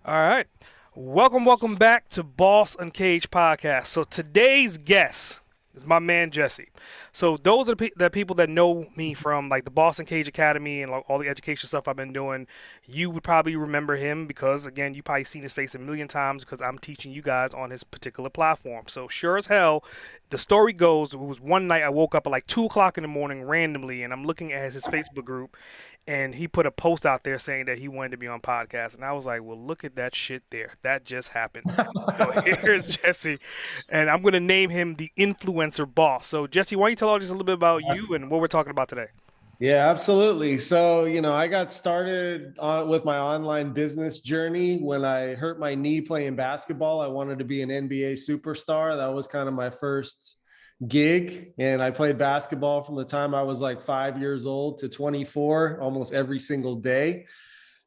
All right. Welcome back to Boss Uncaged podcast. So today's guest is my man Jesse. So those are the people that know me from like the Boss Uncaged Academy and like, all the education stuff I've been doing. You would probably remember him because again, you probably seen his face a million times because I'm teaching you guys on his particular platform. So sure as hell, the story goes it was one night I woke up at like 2 o'clock in the morning randomly, and I'm looking at his Facebook group, and he put a post out there saying that he wanted to be on podcast, and I was like, well, look at that shit there, that just happened. So here's Jesse, and I'm gonna name him the influencer boss. So Jesse, why don't you tell us just a little bit about you and what we're talking about today? Yeah, absolutely. So, I got started with my online business journey when I hurt my knee playing basketball. I wanted to be an NBA superstar. That was kind of my first gig. And I played basketball from the time I was like 5 years old to 24, almost every single day.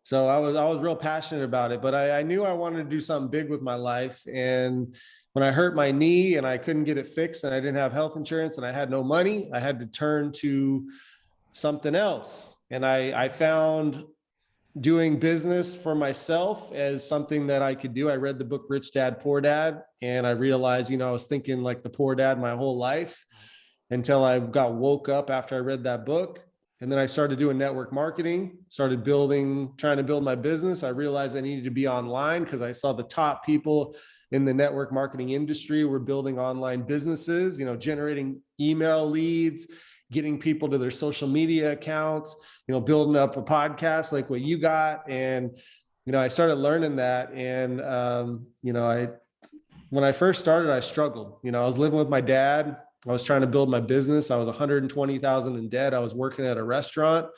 So I was real passionate about it, but I knew I wanted to do something big with my life. And when I hurt my knee and I couldn't get it fixed and I didn't have health insurance and I had no money, I had to turn to something else. And I found doing business for myself as something that I could do. I read the book Rich Dad, Poor Dad, and I realized, I was thinking like the poor dad my whole life until I got woke up after I read that book. And then I started doing network marketing, started trying to build my business. I realized I needed to be online because I saw the top people in the network marketing industry were building online businesses, generating email leads, getting people to their social media accounts, building up a podcast like what you got. And, I started learning that. And, when I first started, I struggled. I was living with my dad. I was trying to build my business. I was 120,000 in debt. I was working at a restaurant,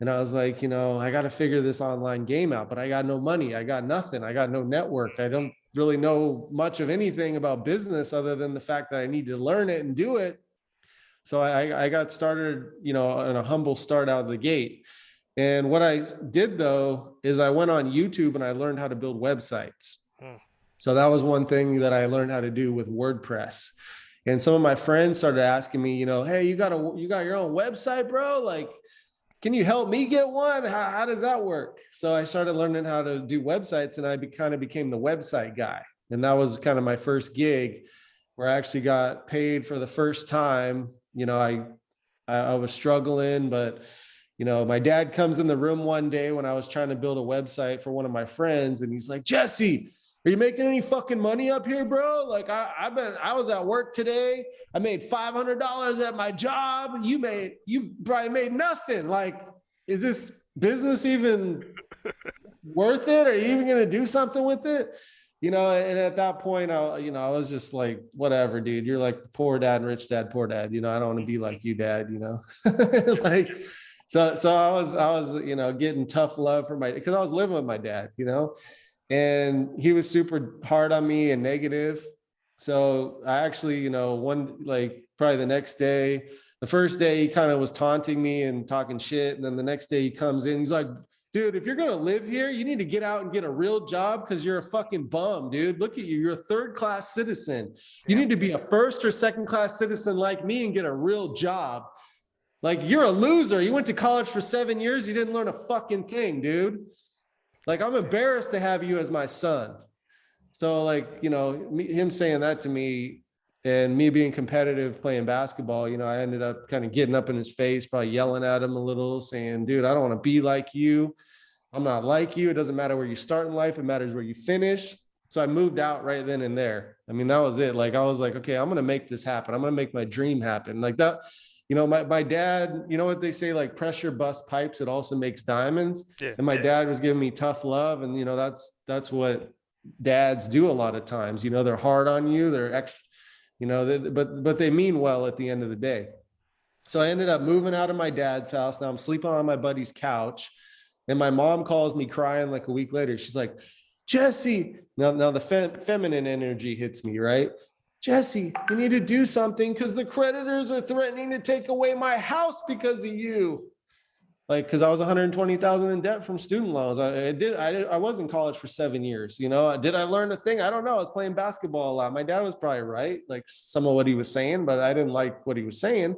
and I was like, I got to figure this online game out, but I got no money. I got nothing. I got no network. I don't really know much of anything about business other than the fact that I need to learn it and do it. So I got started, in a humble start out of the gate. And what I did though, is I went on YouTube and I learned how to build websites. Hmm. So that was one thing that I learned how to do with WordPress. And some of my friends started asking me, hey, you got your own website, bro? Like, can you help me get one? How does that work? So I started learning how to do websites, and I kind of became the website guy. And that was kind of my first gig where I actually got paid for the first time. I was struggling, but my dad comes in the room one day when I was trying to build a website for one of my friends, and he's like, Jesse, are you making any fucking money up here, bro? Like I was at work today. I made $500 at my job. You probably made nothing. Like, is this business even worth it? Are you even going to do something with it? And at that point, I was just like, whatever, dude, you're like the poor dad and rich dad, poor dad, I don't want to be like you, dad, like, so I was, getting tough love from because I was living with my dad, and he was super hard on me and negative. So I actually, like probably the first day he kind of was taunting me and talking shit. And then the next day he comes in, he's like, dude, if you're going to live here, you need to get out and get a real job because you're a fucking bum, dude. Look at you. You're a third-class citizen. You Damn. need to be a first or second-class citizen like me and get a real job. Like, you're a loser. You went to college for 7 years. You didn't learn a fucking thing, dude. Like, I'm embarrassed to have you as my son. So like, him saying that to me and me being competitive playing basketball, I ended up kind of getting up in his face, probably yelling at him a little, saying, dude, I don't want to be like you. I'm not like you. It doesn't matter where you start in life. It matters where you finish. So I moved out right then and there. I mean, that was it. Like, I was like, okay, I'm going to make this happen. I'm going to make my dream happen. Like that, my dad, what they say, like pressure busts pipes. It also makes diamonds. Yeah. And my dad was giving me tough love. And, that's what dads do a lot of times. They're hard on you. They're extra, but they mean well at the end of the day. So I ended up moving out of my dad's house. Now I'm sleeping on my buddy's couch. And my mom calls me crying like a week later. She's like, Jesse, now the feminine energy hits me, right? Jesse, you need to do something because the creditors are threatening to take away my house because of you. Like, because I was 120,000 in debt from student loans. I was in college for 7 years. Did I learn a thing? I don't know. I was playing basketball a lot. My dad was probably right, like some of what he was saying, but I didn't like what he was saying.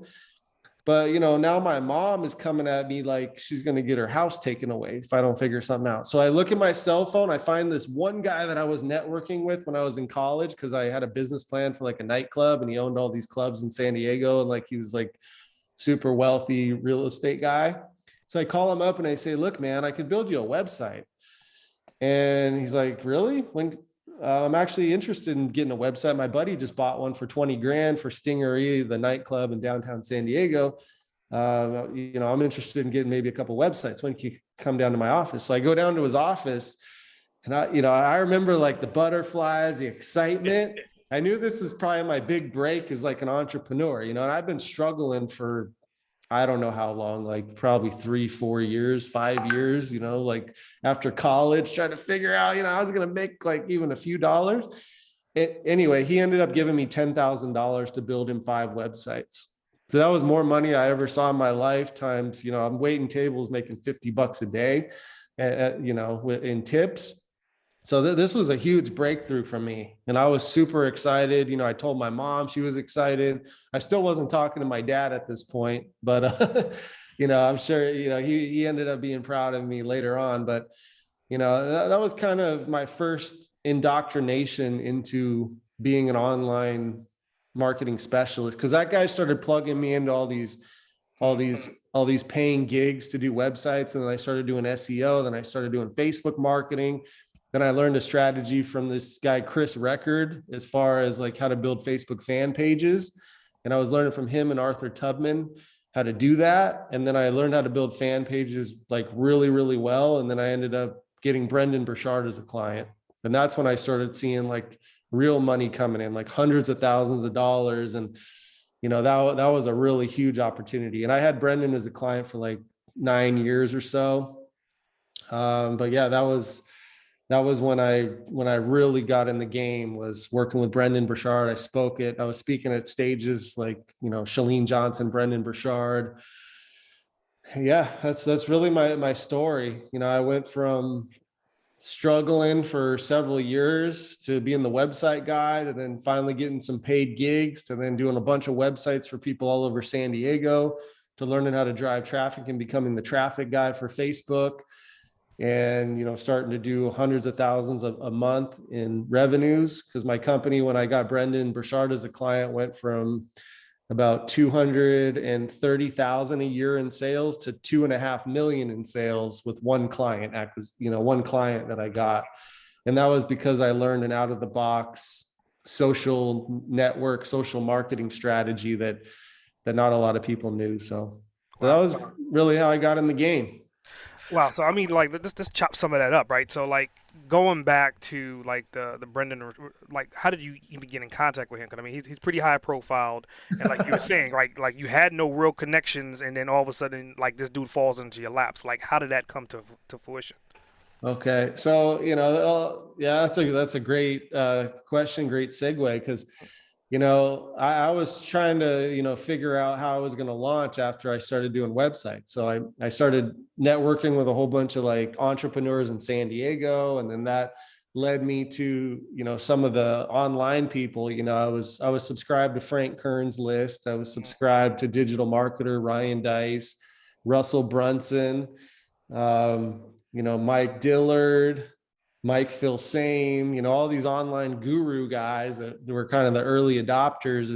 But, now my mom is coming at me like she's going to get her house taken away if I don't figure something out. So I look at my cell phone, I find this one guy that I was networking with when I was in college, because I had a business plan for like a nightclub, and he owned all these clubs in San Diego. And like, he was like super wealthy real estate guy. So I call him up and I say, look, man, I could build you a website. And he's like, really? When I'm actually interested in getting a website. My buddy just bought one for 20 grand for Stingery, the nightclub in downtown San Diego. I'm interested in getting maybe a couple websites. When can you come down to my office? So I go down to his office, and I remember like the butterflies, the excitement. I knew this is probably my big break as like an entrepreneur, and I've been struggling for, I don't know how long, like probably 3, 4 years, 5 years, like after college, trying to figure out, I was going to make like even a few dollars. Anyway, he ended up giving me $10,000 to build him 5 websites. So that was more money I ever saw in my lifetime. I'm waiting tables making $50 a day, in tips. So this was a huge breakthrough for me. And I was super excited. I told my mom, she was excited. I still wasn't talking to my dad at this point, but, I'm sure, he ended up being proud of me later on. But, that was kind of my first indoctrination into being an online marketing specialist. Cause that guy started plugging me into all these paying gigs to do websites. And then I started doing SEO. Then I started doing Facebook marketing. Then I learned a strategy from this guy, Chris Record, as far as like how to build Facebook fan pages. And I was learning from him and Arthur Tubman how to do that. And then I learned how to build fan pages like really, really well. And then I ended up getting Brendan Burchard as a client. And that's when I started seeing like real money coming in, like hundreds of thousands of dollars. And, that was a really huge opportunity. And I had Brendan as a client for like 9 years or so. But yeah, that was when I really got in the game, was working with Brendan Burchard. I was speaking at stages like, Chalene Johnson, Brendan Burchard. Yeah, that's really my story. I went from struggling for several years to being the website guy, to then finally getting some paid gigs, to then doing a bunch of websites for people all over San Diego, to learning how to drive traffic and becoming the traffic guy for Facebook. And, starting to do hundreds of thousands a month in revenues. Because my company, when I got Brendan Burchard as a client, went from about 230,000 a year in sales to 2.5 million in sales with one client, one client that I got. And that was because I learned an out of the box social network, social marketing strategy that not a lot of people knew. So that was really how I got in the game. Wow. So I mean, like, let's chop some of that up, right? So like going back to like the Brendan, like how did you even get in contact with him? Because I mean, he's pretty high profiled, and like you were saying, like you had no real connections, and then all of a sudden, like this dude falls into your laps. Like, how did that come to fruition? Okay, so yeah, that's a great question, great segue, because I was trying to figure out how I was going to launch after I started doing websites. So I started networking with a whole bunch of like entrepreneurs in San Diego, and then that led me to some of the online people. I was subscribed to Frank Kern's list. I was subscribed to digital marketer Ryan Dice, Russell Brunson, Mike Dillard, Mike Phil Same, all these online guru guys that were kind of the early adopters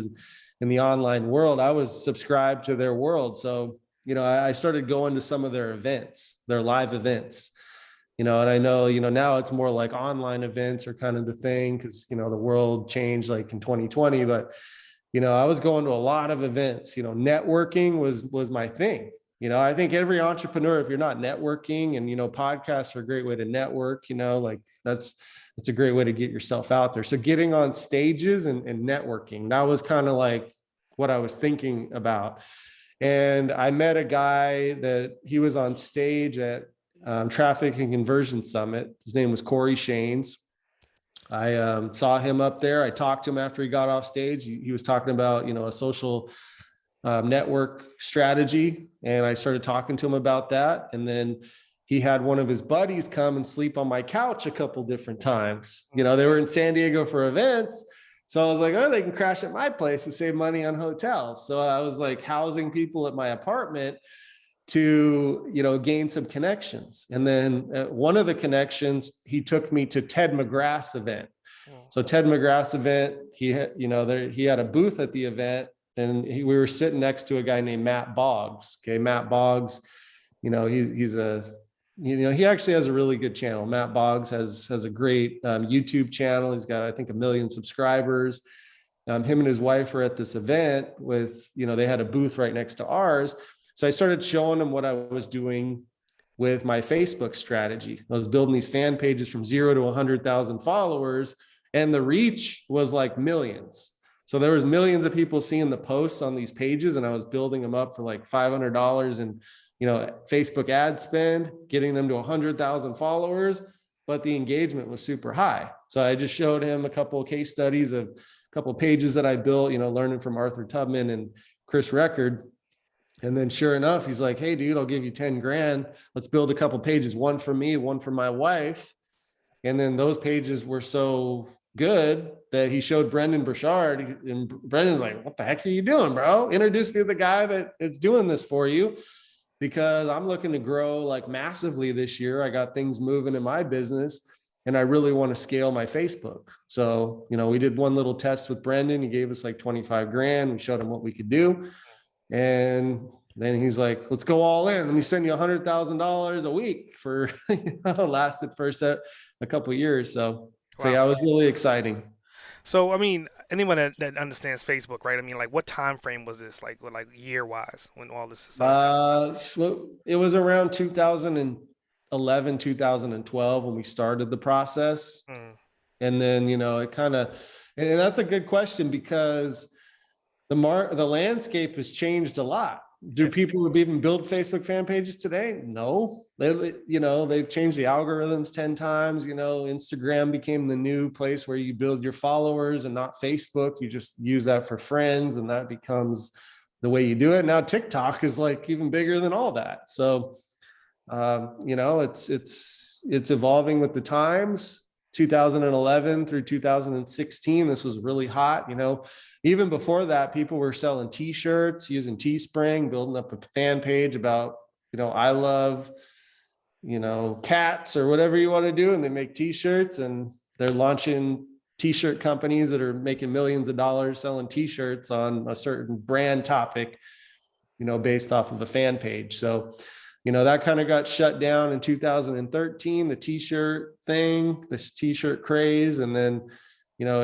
in the online world. I was subscribed to their world. So, I started going to some of their events, their live events, and I know, now it's more like online events are kind of the thing, because, the world changed like in 2020, but, I was going to a lot of events. Networking was my thing. I think every entrepreneur, if you're not networking, and, podcasts are a great way to network, like that's a great way to get yourself out there. So getting on stages and networking, that was kind of like what I was thinking about. And I met a guy that he was on stage at Traffic and Conversion Summit. His name was Corey Shanes. I saw him up there. I talked to him after he got off stage. He was talking about, a social network strategy. And I started talking to him about that. And then he had one of his buddies come and sleep on my couch a couple different times. They were in San Diego for events. So I was like, oh, they can crash at my place and save money on hotels. So I was like housing people at my apartment to, gain some connections. And then one of the connections, he took me to Ted McGrath's event. So Ted McGrath's event, he had a booth at the event, and we were sitting next to a guy named Matt Boggs. Okay. Matt Boggs, he actually has a really good channel. Matt Boggs has a great YouTube channel. He's got, I think, 1 million subscribers. Him and his wife were at this event with, they had a booth right next to ours. So I started showing him what I was doing with my Facebook strategy. I was building these fan pages from 0 to 100,000 followers, and the reach was like millions. So there was millions of people seeing the posts on these pages, and I was building them up for like $500 and Facebook ad spend, getting them to 100,000 followers, but the engagement was super high. So I just showed him a couple of case studies of a couple of pages that I built, learning from Arthur Tubman and Chris Record. And then sure enough, he's like, hey dude, I'll give you 10 grand. Let's build a couple pages, one for me, one for my wife. And then those pages were so good that he showed Brendan Burchard, and Brendan's like, what the heck are you doing, bro? Introduce me to the guy that is doing this for you, because I'm looking to grow like massively this year. I got things moving in my business, and I really want to scale my Facebook. So, we did one little test with Brendan. He gave us like 25 grand. We showed him what we could do. And then he's like, let's go all in. Let me send you $100,000 a week for, lasted for a couple of years. So yeah, it was really exciting. So, I mean, anyone that understands Facebook, right? I mean, like, what time frame was this, like, year wise, when all this started? So it was around 2011, 2012 when we started the process. And then, it kind of, and that's a good question, because the landscape has changed a lot. Do people even build Facebook fan pages today? No. They've changed the algorithms 10 times. Instagram became the new place where you build your followers, and not Facebook. You just use that for friends, and that becomes the way you do it. Now TikTok is like even bigger than all that. So, it's evolving with the times. 2011 through 2016, this was really hot. Even before that, people were selling t-shirts, using Teespring, building up a fan page about, I love, cats or whatever you want to do. And they make t-shirts, and they're launching t-shirt companies that are making millions of dollars selling t-shirts on a certain brand topic, based off of a fan page. So, that kind of got shut down in 2013, the t-shirt thing, this t-shirt craze. And then, so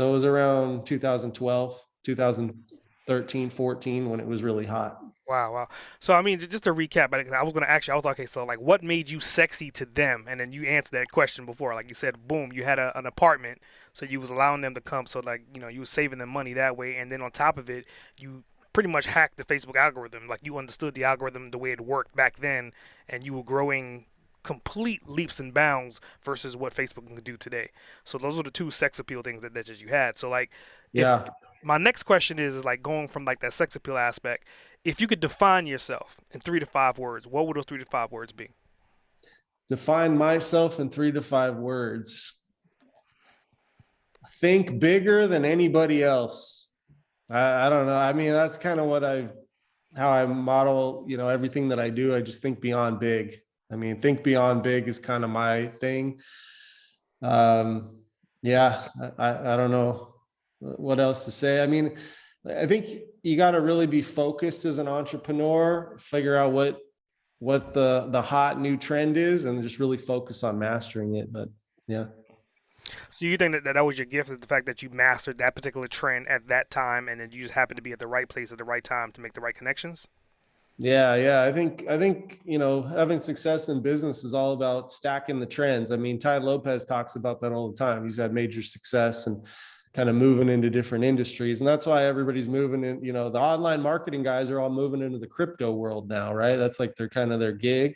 it was around 2012, 2013, 14 when it was really hot. Wow. So, I mean, just to recap, I was going to ask you, okay, so, like, what made you sexy to them? And then you answered that question before. Like you said, boom, you had an apartment, so you was allowing them to come. So, like, you was saving them money that way. And then on top of it, you pretty much hacked the Facebook algorithm. Like, you understood the algorithm the way it worked back then, and you were growing complete leaps and bounds versus what Facebook can do today. So those are the two sex appeal things that you had. So, like, if Yeah. my next question is like, going from like that sex appeal aspect, if you could define yourself in 3 to 5 words, what would those 3 to 5 words be? Define myself in 3 to 5 words. Think bigger than anybody else. I don't know. I mean, that's kind of how I model, everything that I do. I just think beyond big. I mean, think beyond big is kind of my thing. Yeah, I don't know what else to say. I mean, I think you got to really be focused as an entrepreneur, figure out what the hot new trend is, and just really focus on mastering it. But yeah. So you think that was your gift, is the fact that you mastered that particular trend at that time, and then you just happened to be at the right place at the right time to make the right connections? Yeah. I think, having success in business is all about stacking the trends. I mean, Ty Lopez talks about that all the time. He's had major success and kind of moving into different industries. And that's why everybody's moving in, the online marketing guys are all moving into the crypto world now, right? That's like their gig,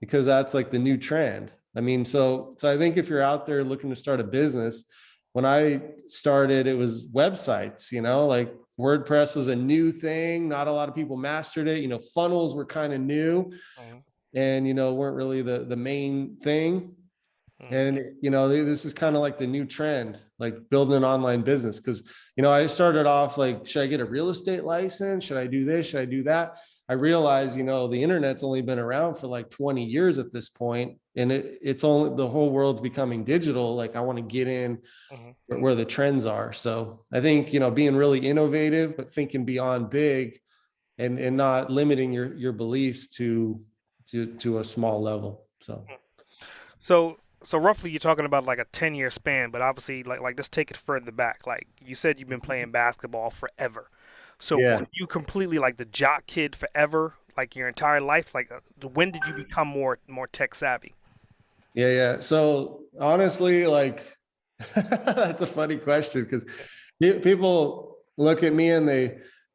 because that's like the new trend. I mean, so I think if you're out there looking to start a business, when I started, it was websites, like WordPress was a new thing. Not a lot of people mastered it. Funnels were kind of new and, weren't really the main thing. And, this is kind of like the new trend, like building an online business. Cause, I started off like, should I get a real estate license? Should I do this? Should I do that? I realized, the internet's only been around for like 20 years at this point, and it's only, the whole world's becoming digital. Like I want to get in where the trends are. So I think, being really innovative, but thinking beyond big and not limiting your beliefs to a small level. So roughly you're talking about like a 10-year span, but obviously like just take it further back. Like you said you've been playing basketball forever. So Yeah. were you completely like the jock kid forever, like your entire life? Like when did you become more tech savvy? Yeah. Yeah. So honestly, like that's a funny question because people look at me and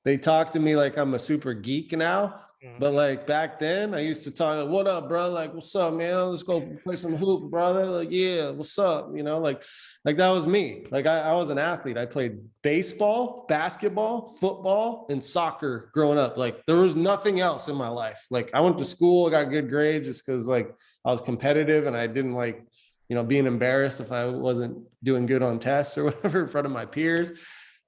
they talk to me like I'm a super geek now. Mhm. But like back then, I used to talk, "What up, bro? Like, what's up, man? Let's go play some hoop, brother." Like, yeah, what's up? Like that was me. Like I was an athlete. I played baseball, basketball, football, and soccer growing up. Like there was nothing else in my life. Like I went to school, I got good grades just because like I was competitive and I didn't like, being embarrassed if I wasn't doing good on tests or whatever in front of my peers.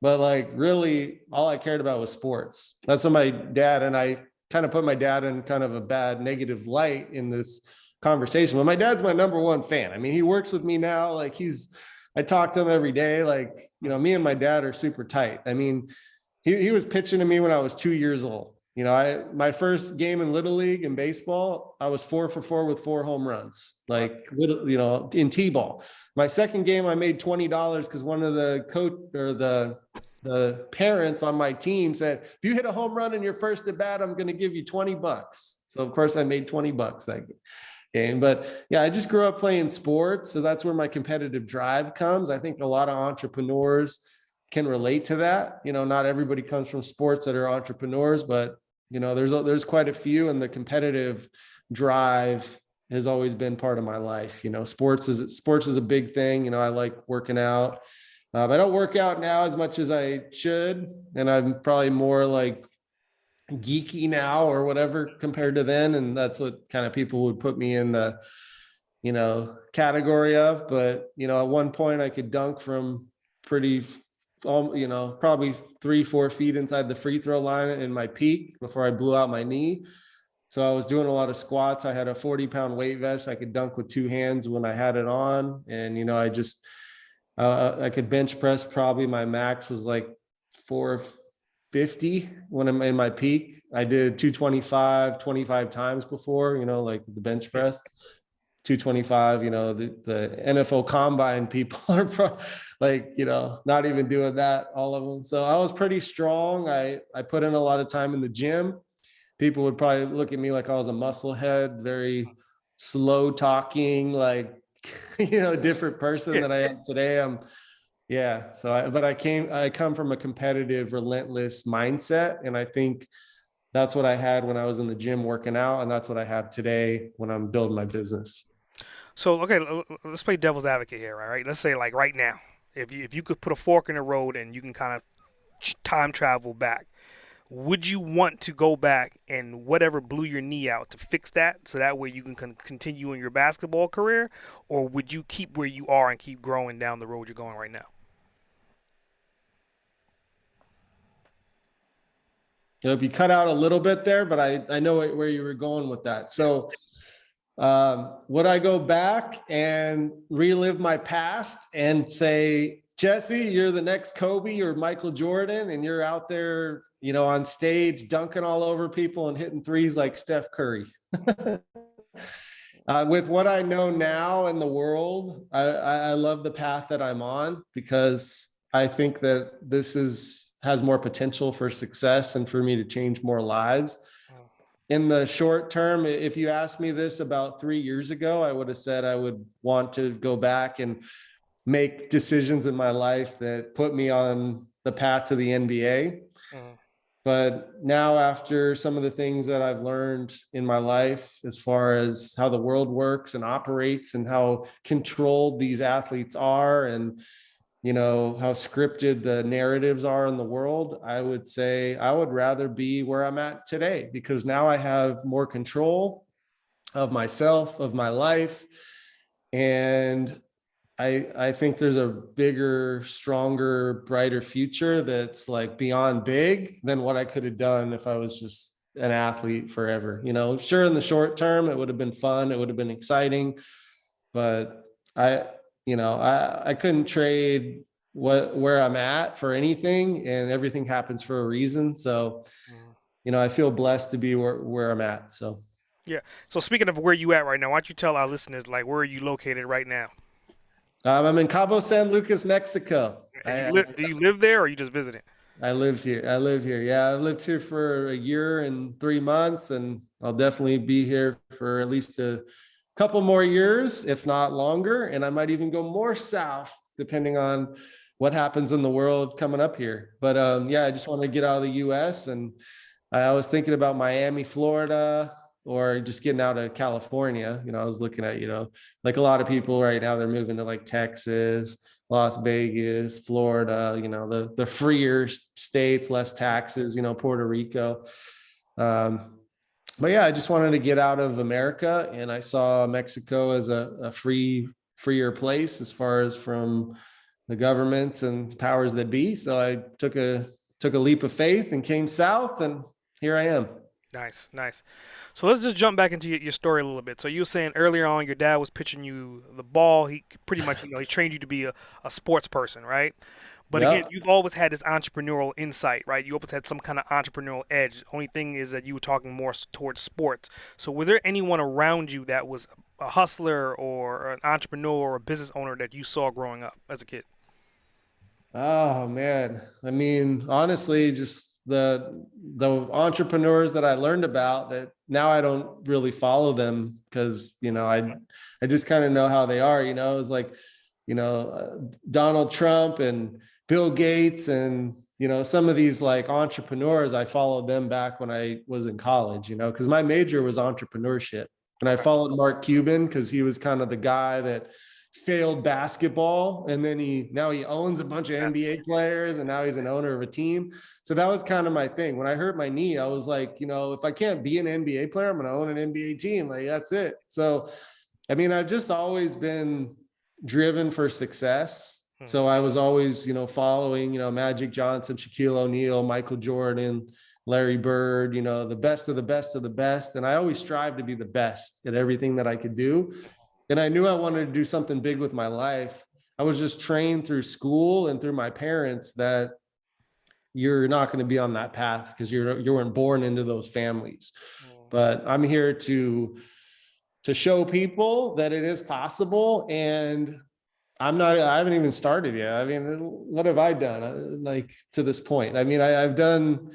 But like really all I cared about was sports. That's what my dad, and I kind of put my dad in kind of a bad negative light in this conversation. But my dad's my number one fan. I mean, he works with me now. Like I talk to him every day. Like, me and my dad are super tight. I mean, he was pitching to me when I was 2 years old. My first game in Little League in baseball, I was 4 for 4 with 4 home runs, like little, in T-ball. My second game, I made $20 because one of the coach or the parents on my team said, if you hit a home run in your first at bat, I'm going to give you $20. So of course I made $20 that game. But yeah, I just grew up playing sports. So that's where my competitive drive comes. I think a lot of entrepreneurs can relate to that. Not everybody comes from sports that are entrepreneurs, but there's quite a few, and the competitive drive has always been part of my life. Sports is a big thing. I like working out. I don't work out now as much as I should, and I'm probably more like geeky now or whatever compared to then, and that's what kind of people would put me in the category of. But at one point I could dunk from pretty probably 3-4 feet inside the free throw line in my peak before I blew out my knee. So I was doing a lot of squats. I had a 40-pound weight vest. I could dunk with two hands when I had it on. And, I could bench press. Probably my max was like 450 when I'm in my peak. I did 225, 25 times before, like the bench press. 225, the NFL combine people are not even doing that, all of them. So I was pretty strong. I put in a lot of time in the gym. People would probably look at me like I was a muscle head, very slow talking, like, different person Yeah. than I am today. I come from a competitive, relentless mindset. And I think that's what I had when I was in the gym working out. And that's what I have today when I'm building my business. So okay, let's play devil's advocate here, all right? Let's say like right now, if you could put a fork in the road and you can kind of time travel back, would you want to go back and whatever blew your knee out to fix that so that way you can continue in your basketball career, or would you keep where you are and keep growing down the road you're going right now? It'll be cut out a little bit there, but I know where you were going with that. So would I go back and relive my past and say, Jesse, you're the next Kobe or Michael Jordan, and you're out there, on stage dunking all over people and hitting threes like Steph Curry? With what I know now in the world, I love the path that I'm on because I think that this has more potential for success and for me to change more lives. In the short term, if you asked me this about 3 years ago, I would have said I would want to go back and make decisions in my life that put me on the path to the NBA. Mhm. But now, after some of the things that I've learned in my life, as far as how the world works and operates and how controlled these athletes are, and how scripted the narratives are in the world, I would say I would rather be where I'm at today, because now I have more control of myself, of my life. And I think there's a bigger, stronger, brighter future that's like beyond big than what I could have done if I was just an athlete forever. Sure, in the short term, it would have been fun. It would have been exciting, but I couldn't trade where I'm at for anything, and everything happens for a reason. So, I feel blessed to be where I'm at. So, Yeah. So speaking of where you at right now, why don't you tell our listeners like where are you located right now? I'm in Cabo San Lucas, Mexico. And do you live there or are you just visiting? I lived here. I live here. Yeah, I've lived here for a year and 3 months, and I'll definitely be here for at least a couple more years, if not longer. And I might even go more south, depending on what happens in the world coming up here. But yeah, I just want to get out of the U.S. and I was thinking about Miami, Florida, or just getting out of California. I was looking at, like a lot of people right now, they're moving to like Texas, Las Vegas, Florida, the freer states, less taxes, Puerto Rico. But yeah, I just wanted to get out of America, and I saw Mexico as a freer place as far as from the governments and powers that be. So I took a leap of faith and came south, and here I am. Nice, nice. So let's just jump back into your story a little bit. So you were saying earlier on your dad was pitching you the ball. He pretty much, he trained you to be a sports person, right? But again, Yep. you've always had this entrepreneurial insight, right? You always had some kind of entrepreneurial edge. The only thing is that you were talking more towards sports. So were there anyone around you that was a hustler or an entrepreneur or a business owner that you saw growing up as a kid? Oh man. I mean, honestly, just the entrepreneurs that I learned about that now I don't really follow them because, I just kind of know how they are, it's like, Donald Trump and Bill Gates and, some of these like entrepreneurs, I followed them back when I was in college, because my major was entrepreneurship. And I Okay. followed Mark Cuban because he was kind of the guy that failed basketball, and then now he owns a bunch of Yeah. NBA players, and now he's an owner of a team. So that was kind of my thing. When I hurt my knee, I was like, if I can't be an NBA player, I'm going to own an NBA team. Like, that's it. So, I mean, I've just always been driven for success. So I was always, following, Magic Johnson, Shaquille O'Neal, Michael Jordan, Larry Bird, the best of the best of the best. And I always strive to be the best at everything that I could do. And I knew I wanted to do something big with my life. I was just trained through school and through my parents that you're not going to be on that path because you weren't born into those families. But I'm here to show people that it is possible. And I haven't even started yet. I mean, what have I done like to this point? I mean, I've done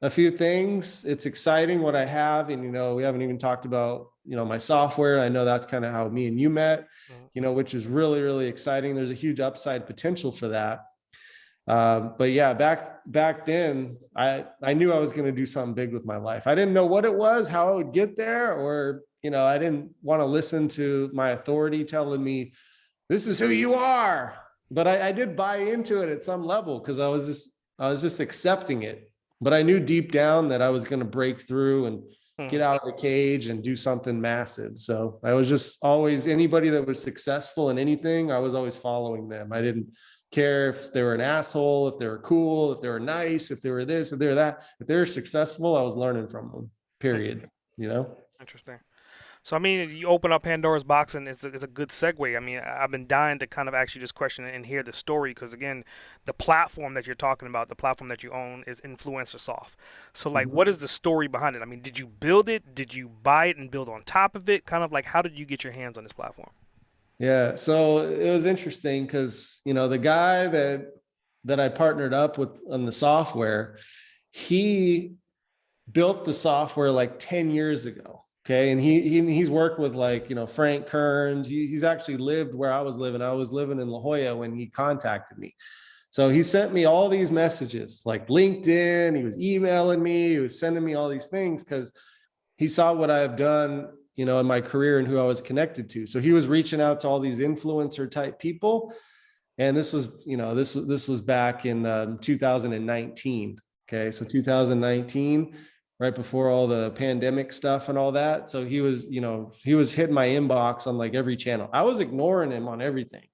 a few things. It's exciting what I have. And, we haven't even talked about, my software. I know that's kind of how me and you met, which is really, really exciting. There's a huge upside potential for that. But yeah, back then I knew I was going to do something big with my life. I didn't know what it was, how I would get there, or, I didn't want to listen to my authority telling me, this is who you are. But I did buy into it at some level because I was just accepting it. But I knew deep down that I was going to break through and get out of the cage and do something massive. So I was just always, anybody that was successful in anything, I was always following them. I didn't care if they were an asshole, if they were cool, if they were nice, if they were this, if they were that. If they were successful, I was learning from them, period. Interesting. So I mean, you open up Pandora's box, and it's a good segue. I mean, I've been dying to kind of actually just question it and hear the story because again, the platform that you're talking about, the platform that you own, is InfluencerSoft. So like, what is the story behind it? I mean, did you build it? Did you buy it and build on top of it? Kind of like, how did you get your hands on this platform? Yeah. So it was interesting because, the guy that I partnered up with on the software, he built the software like 10 years ago. Okay. And he's worked with like, Frank Kearns. He's actually lived where I was living. I was living in La Jolla when he contacted me. So he sent me all these messages like LinkedIn. He was emailing me. He was sending me all these things because he saw what I have done, in my career and who I was connected to. So he was reaching out to all these influencer type people. And this was, this was back in 2019. Okay. So 2019. right before all the pandemic stuff and all that. So he was, he was hitting my inbox on like every channel. I was ignoring him on everything.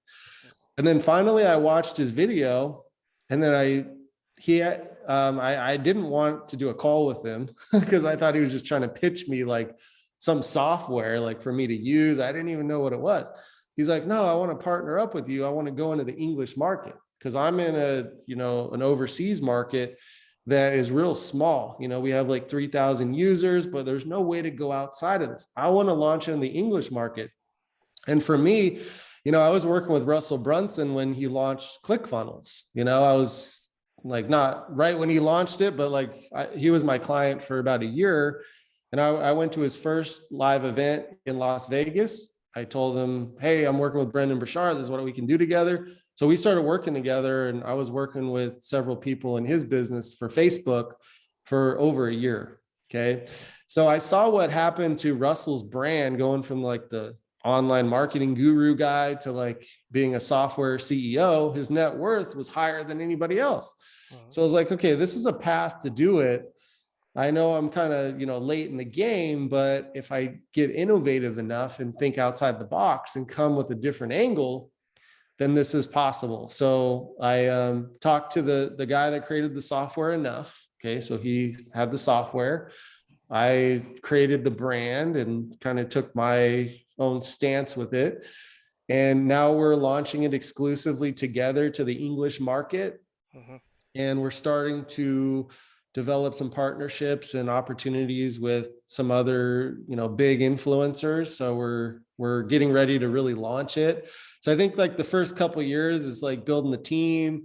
And then finally I watched his video, and then I didn't want to do a call with him because I thought he was just trying to pitch me like some software like for me to use. I didn't even know what it was. He's like, no, I want to partner up with you. I want to go into the English market because I'm in an overseas market that is real small. We have like 3,000 users, but there's no way to go outside of this. I want to launch in the English market. And for me, I was working with Russell Brunson when he launched ClickFunnels. I was like, not right when he launched it, but like he was my client for about a year. And I went to his first live event in Las Vegas. I told him, hey, I'm working with Brendan Burchard. This is what we can do together. So we started working together, and I was working with several people in his business for Facebook for over a year. Okay. So I saw what happened to Russell's brand going from like the online marketing guru guy to like being a software CEO. His net worth was higher than anybody else. So I was like, okay, this is a path to do it. I know I'm kind of, late in the game, but if I get innovative enough and think outside the box and come with a different angle, then this is possible. So I talked to the guy that created the software enough. Okay. So he had the software. I created the brand and kind of took my own stance with it. And now we're launching it exclusively together to the English market. Mm-hmm. And we're starting to develop some partnerships and opportunities with some other, big influencers. So we're getting ready to really launch it. So I think like the first couple of years is like building the team,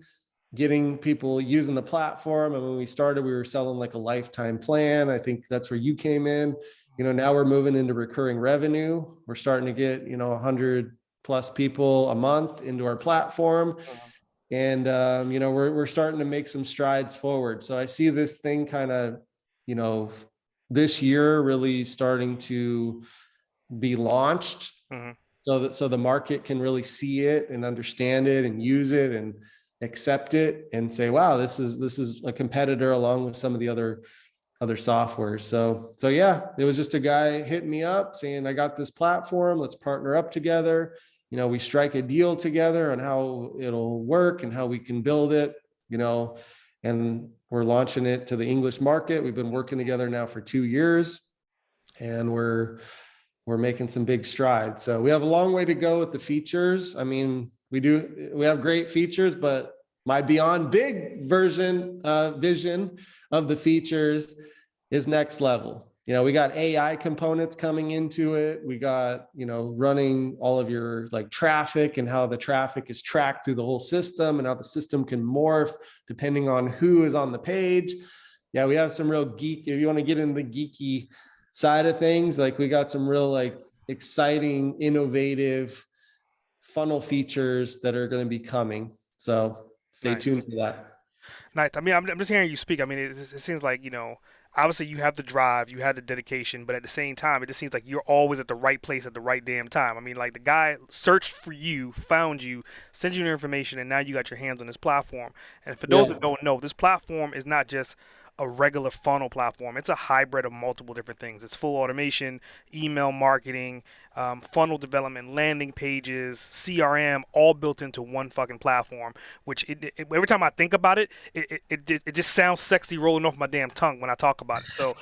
getting people using the platform. And when we started, we were selling like a lifetime plan. I think that's where you came in. Now we're moving into recurring revenue. We're starting to get, 100 plus people a month into our platform. And, we're starting to make some strides forward. So I see this thing kind of, this year really starting to be launched. Mm-hmm. So the market can really see it and understand it and use it and accept it and say, wow, this is a competitor along with some of the other softwares. So yeah, it was just a guy hitting me up saying, I got this platform, let's partner up together. We strike a deal together on how it'll work and how we can build it, and we're launching it to the English market. We've been working together now for 2 years, and we're making some big strides. So we have a long way to go with the features. I mean, we have great features, but my beyond big vision of the features is next level. We got AI components coming into it. We got, running all of your like traffic and how the traffic is tracked through the whole system and how the system can morph depending on who is on the page. Yeah, we have some real geek. If you want to get in the geeky side of things, like we got some real like exciting, innovative funnel features that are going to be coming. So stay tuned for that. Nice. I mean, I'm just hearing you speak. I mean, it seems like, obviously you have the drive, you have the dedication, but at the same time, it just seems like you're always at the right place at the right damn time. I mean, like the guy searched for you, found you, sent you the information, and now you got your hands on this platform. And for those that don't know, this platform is not just a regular funnel platform. It's a hybrid of multiple different things. It's full automation, email marketing, funnel development, landing pages, CRM, all built into one fucking platform. Which every time I think about it, it just sounds sexy rolling off my damn tongue when I talk about it. So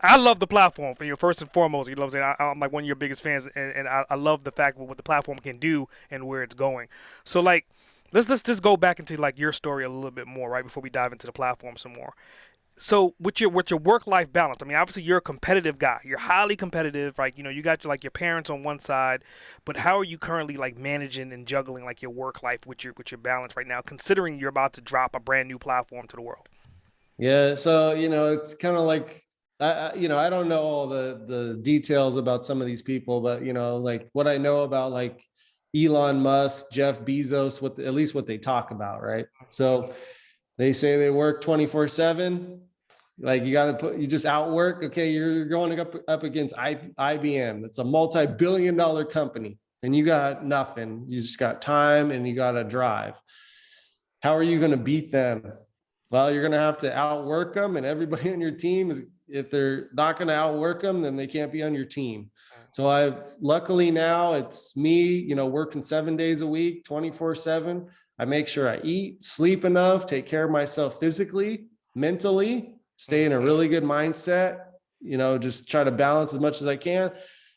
I love the platform for you first and foremost. You know what I'm saying? I'm like one of your biggest fans, and I love the fact of what the platform can do and where it's going. So like. Let's just go back into like your story a little bit more, right, before we dive into the platform some more. So with your work-life balance, I mean, obviously you're a competitive guy. You're highly competitive, right? You got your parents on one side, but how are you currently like managing and juggling like your work life with your balance right now, considering you're about to drop a brand new platform to the world? Yeah, so it's kind of like I don't know all the details about some of these people, but like what I know about like Elon Musk, Jeff Bezos, at least what they talk about, right? So they say they work 24/7. Like you just outwork. Okay, you're going up against IBM. It's a multi-billion-dollar company, and you got nothing. You just got time and you got a drive. How are you going to beat them? well, you're going to have to outwork them, and everybody on your team is, if they're not going to outwork them, then they can't be on your team. So luckily now it's me, you know, working 7 days a week, 24/7. I make sure I eat, sleep enough, take care of myself physically, mentally, stay in a really good mindset, you know, just try to balance as much as I can.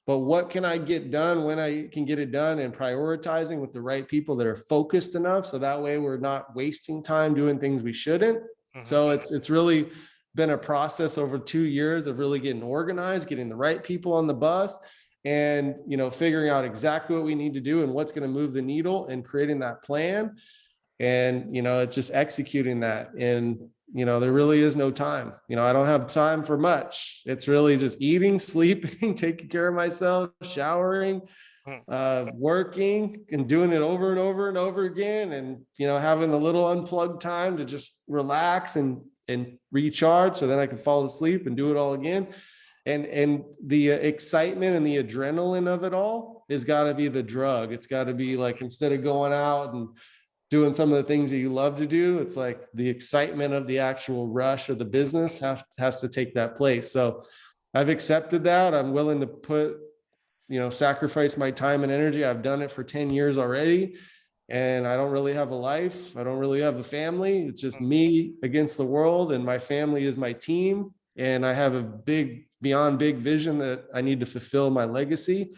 But what can I get done when I can get it done, and prioritizing with the right people that are focused enough. So that way we're not wasting time doing things we shouldn't. So it's really been a process over 2 years of really getting organized, getting the right people on the bus, and, you know, figuring out exactly what we need to do and what's going to move the needle, and creating that plan. And, you know, it's just executing that. And, you know, there really is no time. You know, I don't have time for much. It's really just eating, sleeping, taking care of myself, showering, working, and doing it over and over and over again. And, you know, having the little unplugged time to just relax and recharge, so then I can fall asleep and do it all again. And the excitement and the adrenaline of it all has got to be the drug. It's got to be like, instead of going out and doing some of the things that you love to do, it's like the excitement of the actual rush of the business has to take that place. So I've accepted that. I'm willing to put, you know, sacrifice my time and energy. I've done it for 10 years already, and I don't really have a life. I don't really have a family. It's just me against the world, and my family is my team. And I have a big vision that I need to fulfill my legacy.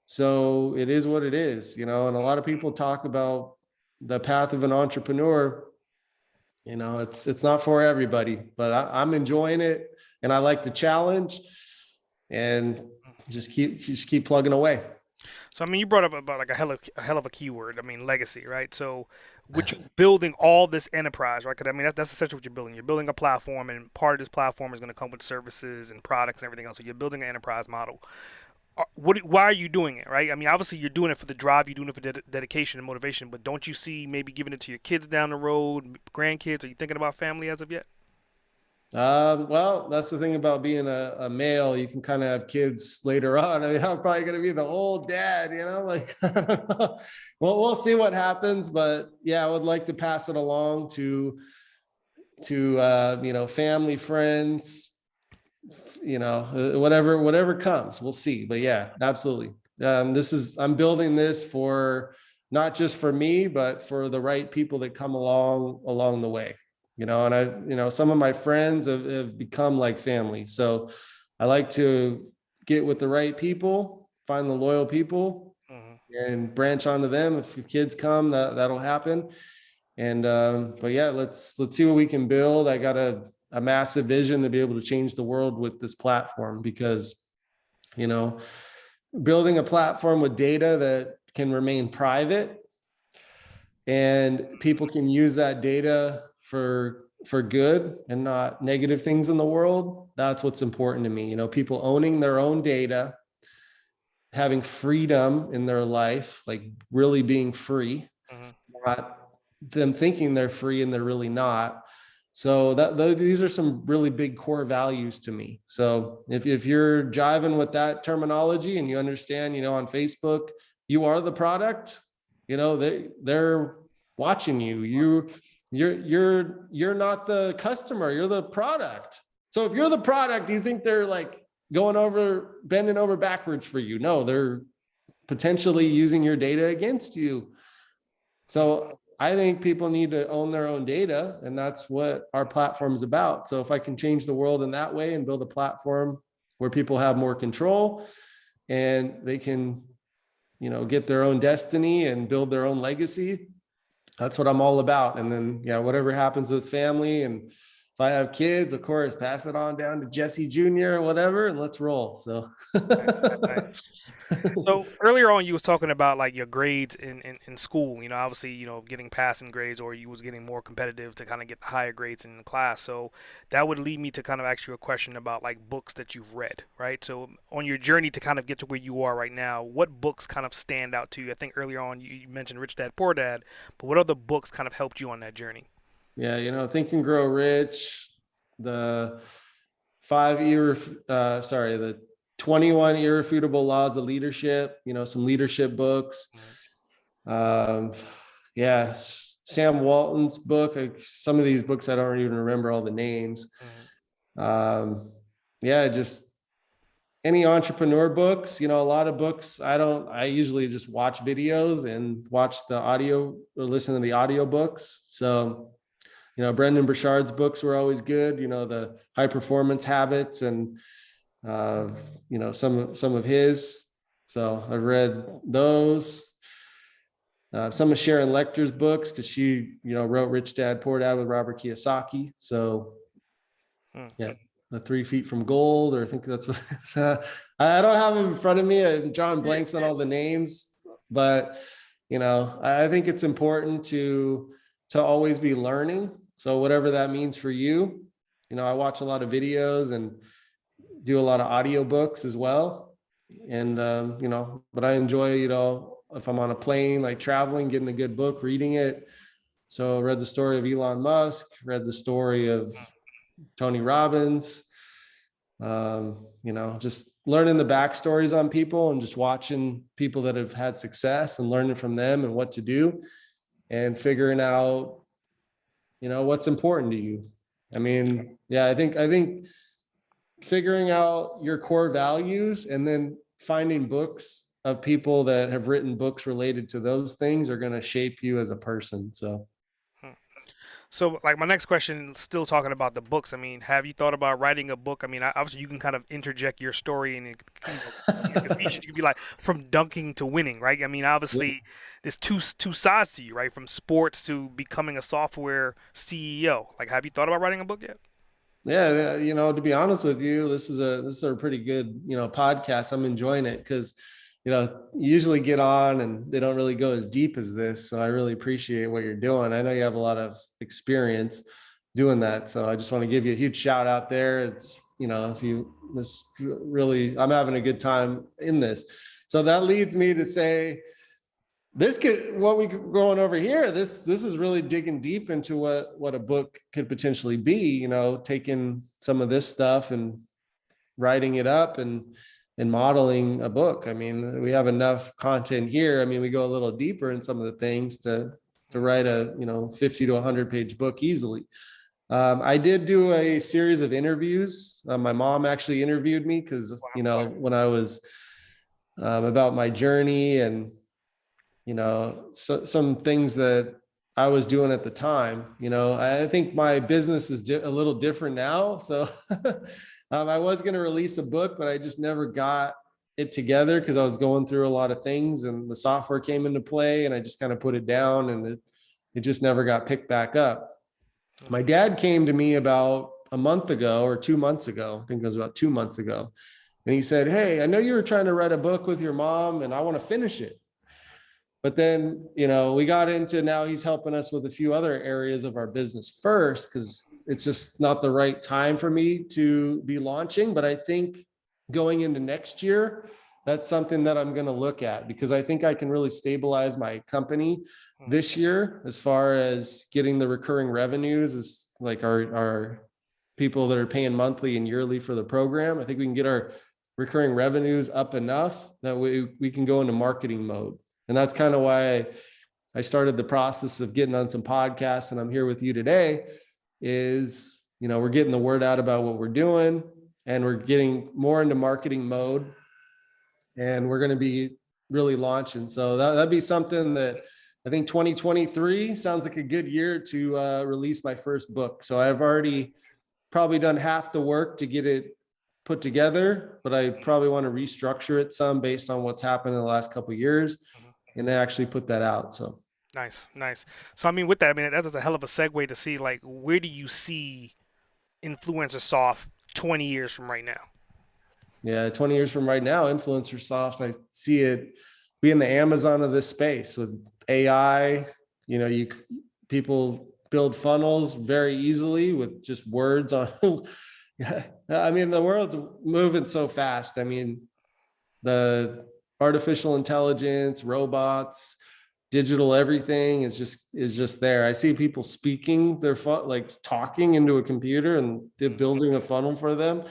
So it is what it is, you know. And a lot of people talk about the path of an entrepreneur. You know, it's not for everybody, but I'm enjoying it, and I like the challenge, and just keep plugging away. So I mean, you brought up about like a hell of a keyword. I mean, legacy, right? So, with you building all this enterprise, right? Because I mean, that's essentially what you're building. You're building a platform, and part of this platform is going to come with services and products and everything else. So you're building an enterprise model. Why are you doing it, right? I mean, obviously you're doing it for the drive, you're doing it for dedication and motivation. But don't you see maybe giving it to your kids down the road, grandkids? Are you thinking about family as of yet? Well, that's the thing about being a male. You can kind of have kids later on. I mean, I'm probably going to be the old dad, you know, like, I don't know. Well, we'll see what happens, but yeah, I would like to pass it along to, you know, family, friends, you know, whatever comes, we'll see. But yeah, absolutely. I'm building this for, not just for me, but for the right people that come along the way. You know, and you know, some of my friends have become like family. So I like to get with the right people, find the loyal people, and branch onto them. If kids come, that'll happen. And but yeah, let's see what we can build. I got a massive vision to be able to change the world with this platform, because, you know, building a platform with data that can remain private, and people can use that data for good and not negative things in the world. That's what's important to me. You know, people owning their own data, having freedom in their life, like really being free, not them thinking they're free and they're really not. So these are some really big core values to me. So if you're jiving with that terminology, and you understand, you know, on Facebook, you are the product, you know, they're watching you. You're not the customer, you're the product. So if you're the product, do you think they're like bending over backwards for you? No, they're potentially using your data against you. So I think people need to own their own data, and that's what our platform is about. So if I can change the world in that way and build a platform where people have more control, and they can, you know, get their own destiny and build their own legacy, that's what I'm all about. And then, yeah, whatever happens with family, and if I have kids, of course, pass it on down to Jesse Jr. or whatever, and let's roll. So Nice. So earlier on, you was talking about like your grades in school. You know, obviously, you know, getting passing grades, or you was getting more competitive to kind of get the higher grades in the class. So that would lead me to kind of ask you a question about like books that you've read, right? So on your journey to kind of get to where you are right now, what books kind of stand out to you? I think earlier on you mentioned Rich Dad Poor Dad, but what other books kind of helped you on that journey? yeah, you know, Think and Grow Rich, the the 21 Irrefutable Laws of Leadership, you know, some leadership books. Yeah, Sam Walton's book. Some of these books, I don't even remember all the names. Yeah, just any entrepreneur books, a lot of books. I usually just watch videos and watch the audio or listen to the audio books. So, Brendan Burchard's books were always good, the High Performance Habits and, some of his. So I've read those. Some of Sharon Lecter's books, because she, wrote Rich Dad, Poor Dad with Robert Kiyosaki. So yeah, the 3 Feet from Gold, or I think that's what it's, I don't have it in front of me. I'm drawing blanks on all the names, but I think it's important to always be learning. So whatever that means for you, I watch a lot of videos and do a lot of audiobooks as well. And, but I enjoy, if I'm on a plane, like traveling, getting a good book, reading it. So I read the story of Elon Musk, read the story of Tony Robbins, just learning the backstories on people and just watching people that have had success and learning from them and what to do and figuring out, what's important to you. I mean, yeah, I think figuring out your core values and then finding books of people that have written books related to those things are going to shape you as a person. So, like, my next question, still talking about the books. I mean, have you thought about writing a book? I mean, obviously, you can kind of interject your story, and the feature could be like from dunking to winning, right? I mean, obviously, there's two sides to you, right? From sports to becoming a software CEO. Like, have you thought about writing a book yet? Yeah, to be honest with you, this is a pretty good, podcast. I'm enjoying it because, you usually get on and they don't really go as deep as this. So I really appreciate what you're doing. I know you have a lot of experience doing that. So I just want to give you a huge shout out there. It's, I'm having a good time in this. So that leads me to say, what we going over here, this is really digging deep into what a book could potentially be, taking some of this stuff and writing it up and modeling a book. I mean, we have enough content here. I mean, we go a little deeper in some of the things to write a, 50 to 100-page book easily. I did do a series of interviews. My mom actually interviewed me because, when I was about my journey and, some things that I was doing at the time. I think my business is a little different now. So I was going to release a book, but I just never got it together because I was going through a lot of things and the software came into play and I just kind of put it down and it just never got picked back up. My dad came to me about a month ago or 2 months ago. I think it was about 2 months ago. And he said, "Hey, I know you were trying to write a book with your mom and I want to finish it." But then, we got into, now he's helping us with a few other areas of our business first, because it's just not the right time for me to be launching. But I think going into next year, that's something that I'm going to look at, because I think I can really stabilize my company this year as far as getting the recurring revenues, as like our people that are paying monthly and yearly for the program. I think we can get our recurring revenues up enough that we can go into marketing mode. And that's kind of why I started the process of getting on some podcasts, and I'm here with you today is, we're getting the word out about what we're doing and we're getting more into marketing mode and we're going to be really launching. So that'd be something that I think 2023 sounds like a good year to release my first book. So I've already probably done half the work to get it put together, but I probably want to restructure it some based on what's happened in the last couple of years and actually put that out. So Nice. So, I mean, with that, I mean, that's a hell of a segue to see, like, where do you see InfluencerSoft 20 years from right now? yeah, 20 years from right now, InfluencerSoft, I see it being the Amazon of this space with AI. People build funnels very easily with just words on. I mean, the world's moving so fast. I mean, the artificial intelligence, robots, digital everything is just there. I see people speaking their like talking into a computer and they're building a funnel for them.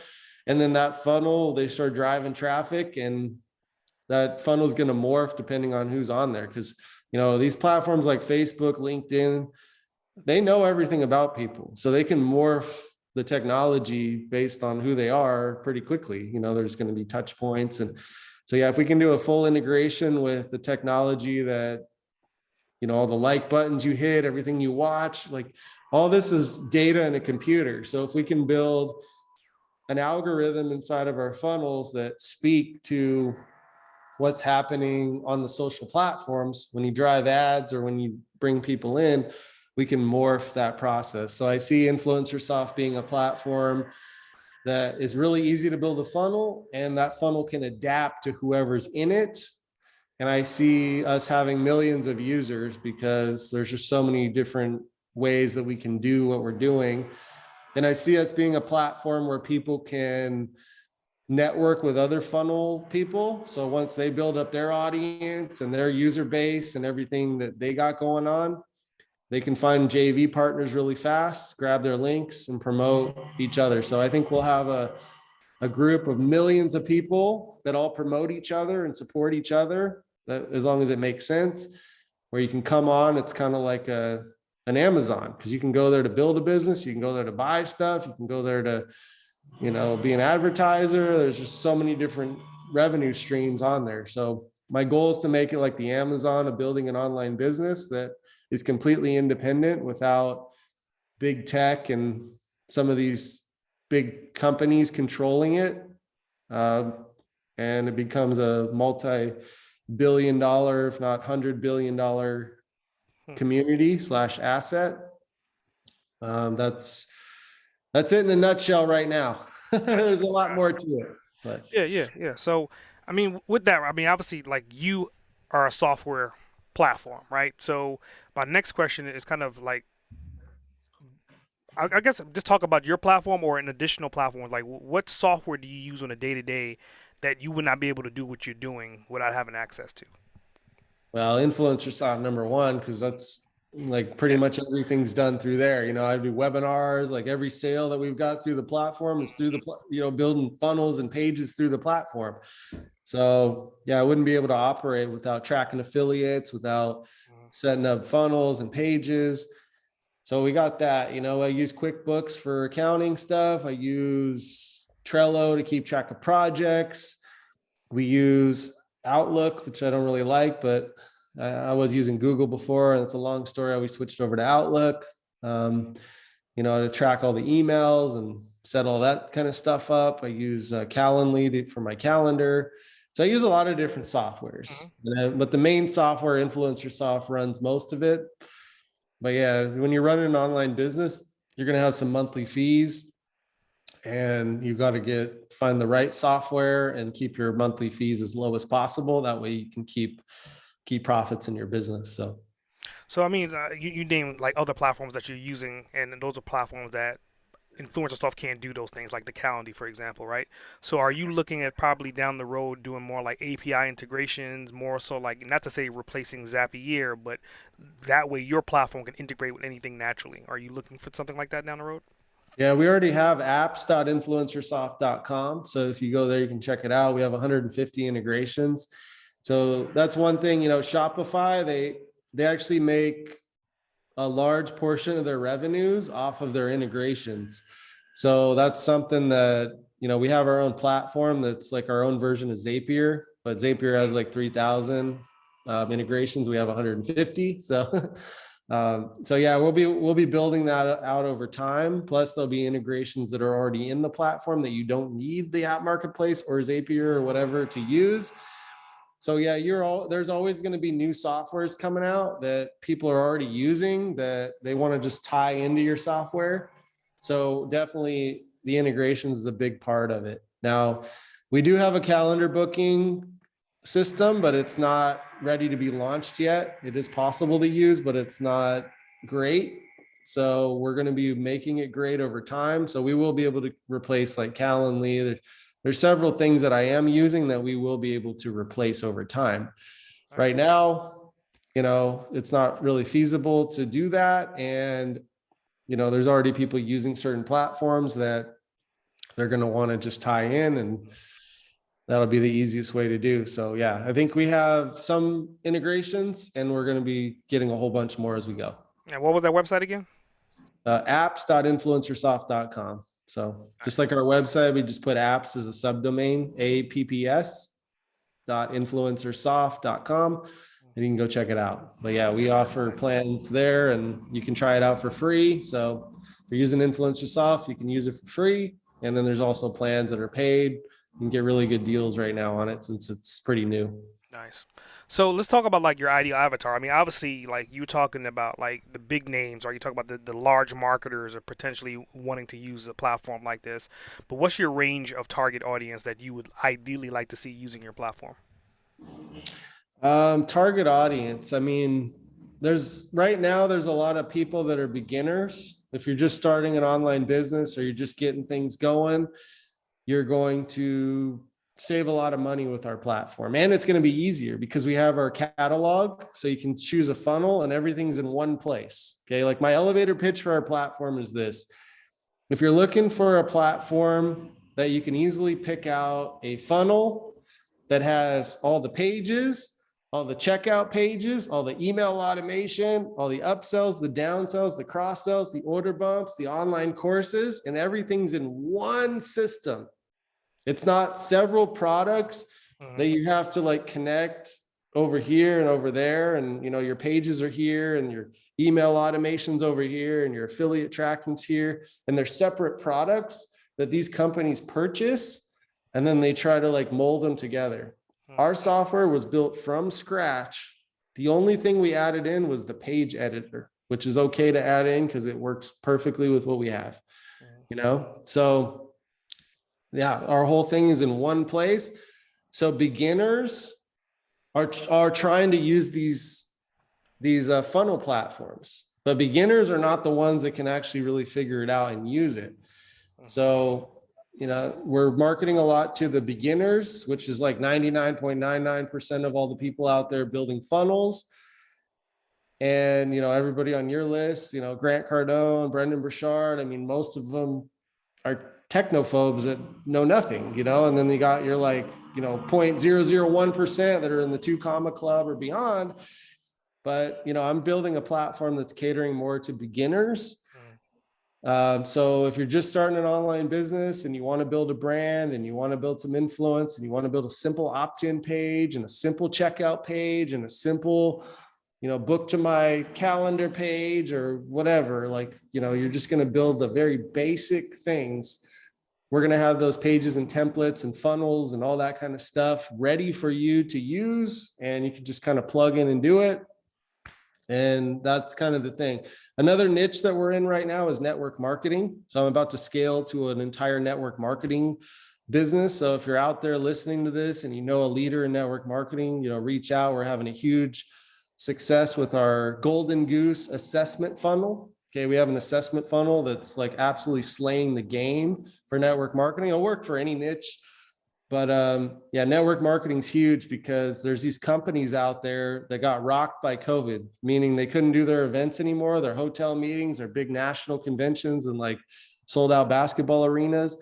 And then that funnel, they start driving traffic and that funnel is going to morph depending on who's on there. Because These platforms like Facebook, LinkedIn, they know everything about people. So they can morph the technology based on who they are pretty quickly. There's going to be touch points. And so, yeah, if we can do a full integration with the technology that, all the like buttons you hit, everything you watch, like all this is data in a computer. So if we can build an algorithm inside of our funnels that speak to what's happening on the social platforms, when you drive ads or when you bring people in, we can morph that process. So I see InfluencerSoft being a platform that is really easy to build a funnel, and that funnel can adapt to whoever's in it. And I see us having millions of users because there's just so many different ways that we can do what we're doing. And I see us being a platform where people can network with other funnel people. So once they build up their audience and their user base and everything that they got going on, they can find JV partners really fast, grab their links and promote each other. So I think we'll have a group of millions of people that all promote each other and support each other, that as long as it makes sense, where you can come on. It's kind of like an Amazon, because you can go there to build a business, you can go there to buy stuff, you can go there to be an advertiser. There's just so many different revenue streams on there. So my goal is to make it like the Amazon of building an online business that is completely independent without big tech and some of these big companies controlling it. And it becomes a multi-billion-dollar, if not $100 billion community / asset. That's it in a nutshell right now. There's a lot more to it, but Yeah. So, I mean, with that, I mean, obviously, like you are a software platform, right? So, my next question is kind of like, I guess, just talk about your platform or an additional platform. Like, what software do you use on a day to day that you would not be able to do what you're doing without having access to? well, InfluencerSoft number one, because that's like pretty Yeah. much everything's done through there. I do webinars, like every sale that we've got through the platform is through the, building funnels and pages through the platform. So yeah, I wouldn't be able to operate without tracking affiliates, without setting up funnels and pages. So we got that. I use QuickBooks for accounting stuff. I use Trello to keep track of projects. We use Outlook, which I don't really like, but I was using Google before, and it's a long story. We switched over to Outlook, to track all the emails and set all that kind of stuff up. I use Calendly for my calendar. So I use a lot of different softwares, but the main software, InfluencerSoft, runs most of it. But yeah, when you're running an online business, you're going to have some monthly fees, and you've got to find the right software and keep your monthly fees as low as possible. That way you can keep profits in your business. So, I mean, you name like other platforms that you're using, and those are platforms that InfluencerSoft can't do those things, like the Calendly, for example, right? So, are you looking at probably down the road doing more like API integrations, more so like, not to say replacing Zapier, but that way your platform can integrate with anything naturally? Are you looking for something like that down the road? Yeah, we already have apps.influencersoft.com. So if you go there, you can check it out. We have 150 integrations. So that's one thing. Shopify, they actually make a large portion of their revenues off of their integrations. So that's something that, we have our own platform that's like our own version of Zapier, but Zapier has like 3,000 integrations. We have 150. So so yeah, we'll be building that out over time. Plus there'll be integrations that are already in the platform that you don't need the app marketplace or Zapier or whatever to use. So yeah, there's always going to be new softwares coming out that people are already using that they want to just tie into your software. So definitely the integrations is a big part of it. Now, we do have a calendar booking system, but it's not ready to be launched yet. It is possible to use, but it's not great. So we're going to be making it great over time. So we will be able to replace like Calendly. There's several things that I am using that we will be able to replace over time. Right Nice. now, it's not really feasible to do that. And, there's already people using certain platforms that they're going to want to just tie in, and that'll be the easiest way to do. So yeah, I think we have some integrations and we're going to be getting a whole bunch more as we go. And what was that website again? Apps.influencersoft.com. So just Nice. like our website, we just put apps as a subdomain, apps.influencersoft.com, and you can go check it out. But yeah, we offer plans there and you can try it out for free. So if you're using InfluencerSoft, you can use it for free. And then there's also plans that are paid. You can get really good deals right now on it since it's pretty new. Nice. So let's talk about like your ideal avatar. I mean, obviously, like you talking about like the big names, or you talk about the large marketers are potentially wanting to use a platform like this. But what's your range of target audience that you would ideally like to see using your platform? Target audience. I mean, there's right now, there's a lot of people that are beginners. If you're just starting an online business or you're just getting things going, you're going to save a lot of money with our platform. And it's going to be easier because we have our catalog. So you can choose a funnel and everything's in one place. Okay. Like my elevator pitch for our platform is this. If you're looking for a platform that you can easily pick out a funnel that has all the pages, all the checkout pages, all the email automation, all the upsells, the downsells, the cross sells, the order bumps, the online courses, and everything's in one system. It's not several products that you have to like connect over here and over there. And, you know, your pages are here and your email automations over here and your affiliate tracking's here. And they're separate products that these companies purchase. And then they try to like mold them together. Our software was built from scratch. The only thing we added in was the page editor, which is okay to add in because it works perfectly with what we have, you know? So yeah, our whole thing is in one place. So beginners are trying to use these funnel platforms, but beginners are not the ones that can actually really figure it out and use it. So, you know, we're marketing a lot to the beginners, which is like 99.99% of all the people out there building funnels. And, you know, everybody on your list, you know, Grant Cardone, Brendan Burchard, I mean, most of them are technophobes that know nothing, you know, and then you got your like, you know, 0.001% that are in the 2 comma club or beyond. But, you know, I'm building a platform that's catering more to beginners. So if you're just starting an online business and you want to build a brand and you want to build some influence and you want to build a simple opt-in page and a simple checkout page and a simple, you know, book to my calendar page or whatever, like, you know, you're just going to build the very basic things. We're going to have those pages and templates and funnels and all that kind of stuff ready for you to use. And you can just kind of plug in and do it. And that's kind of the thing. Another niche that we're in right now is network marketing. So I'm about to scale to an entire network marketing business. So if you're out there listening to this and you know a leader in network marketing, you know, reach out. We're having a huge success with our Golden Goose assessment funnel. Okay, we have an assessment funnel that's like absolutely slaying the game for network marketing. It'll work for any niche. But yeah, network marketing is huge because there's these companies out there that got rocked by COVID, meaning they couldn't do their events anymore, their hotel meetings, their big national conventions and like sold out basketball arenas.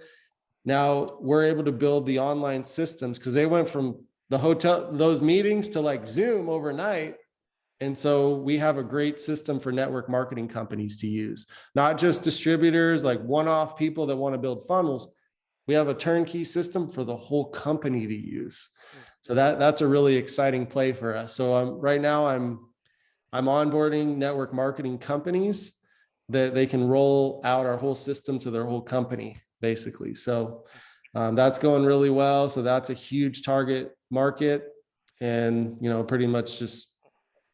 Now we're able to build the online systems because they went from the hotel, those meetings to like Zoom overnight. And so we have a great system for network marketing companies to use, not just distributors, like one-off people that want to build funnels. We have a turnkey system for the whole company to use. So that's a really exciting play for us. So right now I'm onboarding network marketing companies that they can roll out our whole system to their whole company, basically. So that's going really well. So that's a huge target market, and you know, pretty much just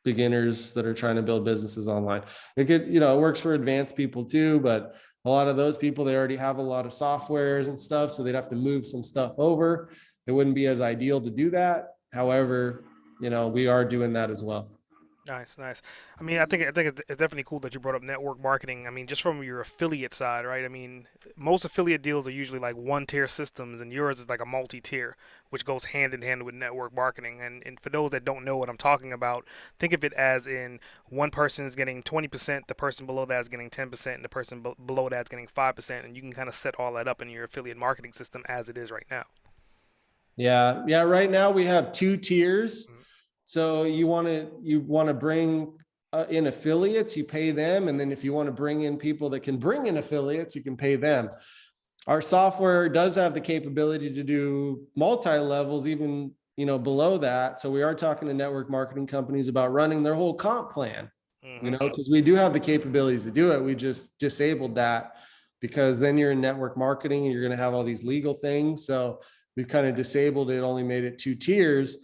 beginners that are trying to build businesses online. It could, you know, it works for advanced people too, but a lot of those people, they already have a lot of softwares and stuff, so they'd have to move some stuff over. It wouldn't be as ideal to do that. However, you know, we are doing that as well. Nice, nice. I mean, I think it's definitely cool that you brought up network marketing. I mean, just from your affiliate side, right? I mean, most affiliate deals are usually like one-tier systems, and yours is like a multi-tier, which goes hand in hand with network marketing. And for those that don't know what I'm talking about, think of it as in one person is getting 20%, the person below that is getting 10%, and the person below that is getting 5%, and you can kind of set all that up in your affiliate marketing system as it is right now. Yeah. Yeah. Right now we have 2 tiers. Mhm. So you want to bring in affiliates, you pay them. And then if you want to bring in people that can bring in affiliates, you can pay them. Our software does have the capability to do multi-levels, even, below that. So we are talking to network marketing companies about running their whole comp plan, Mhm. because we do have the capabilities to do it. We just disabled that because then you're in network marketing and you're going to have all these legal things. So we've kind of disabled it, only made it 2 tiers.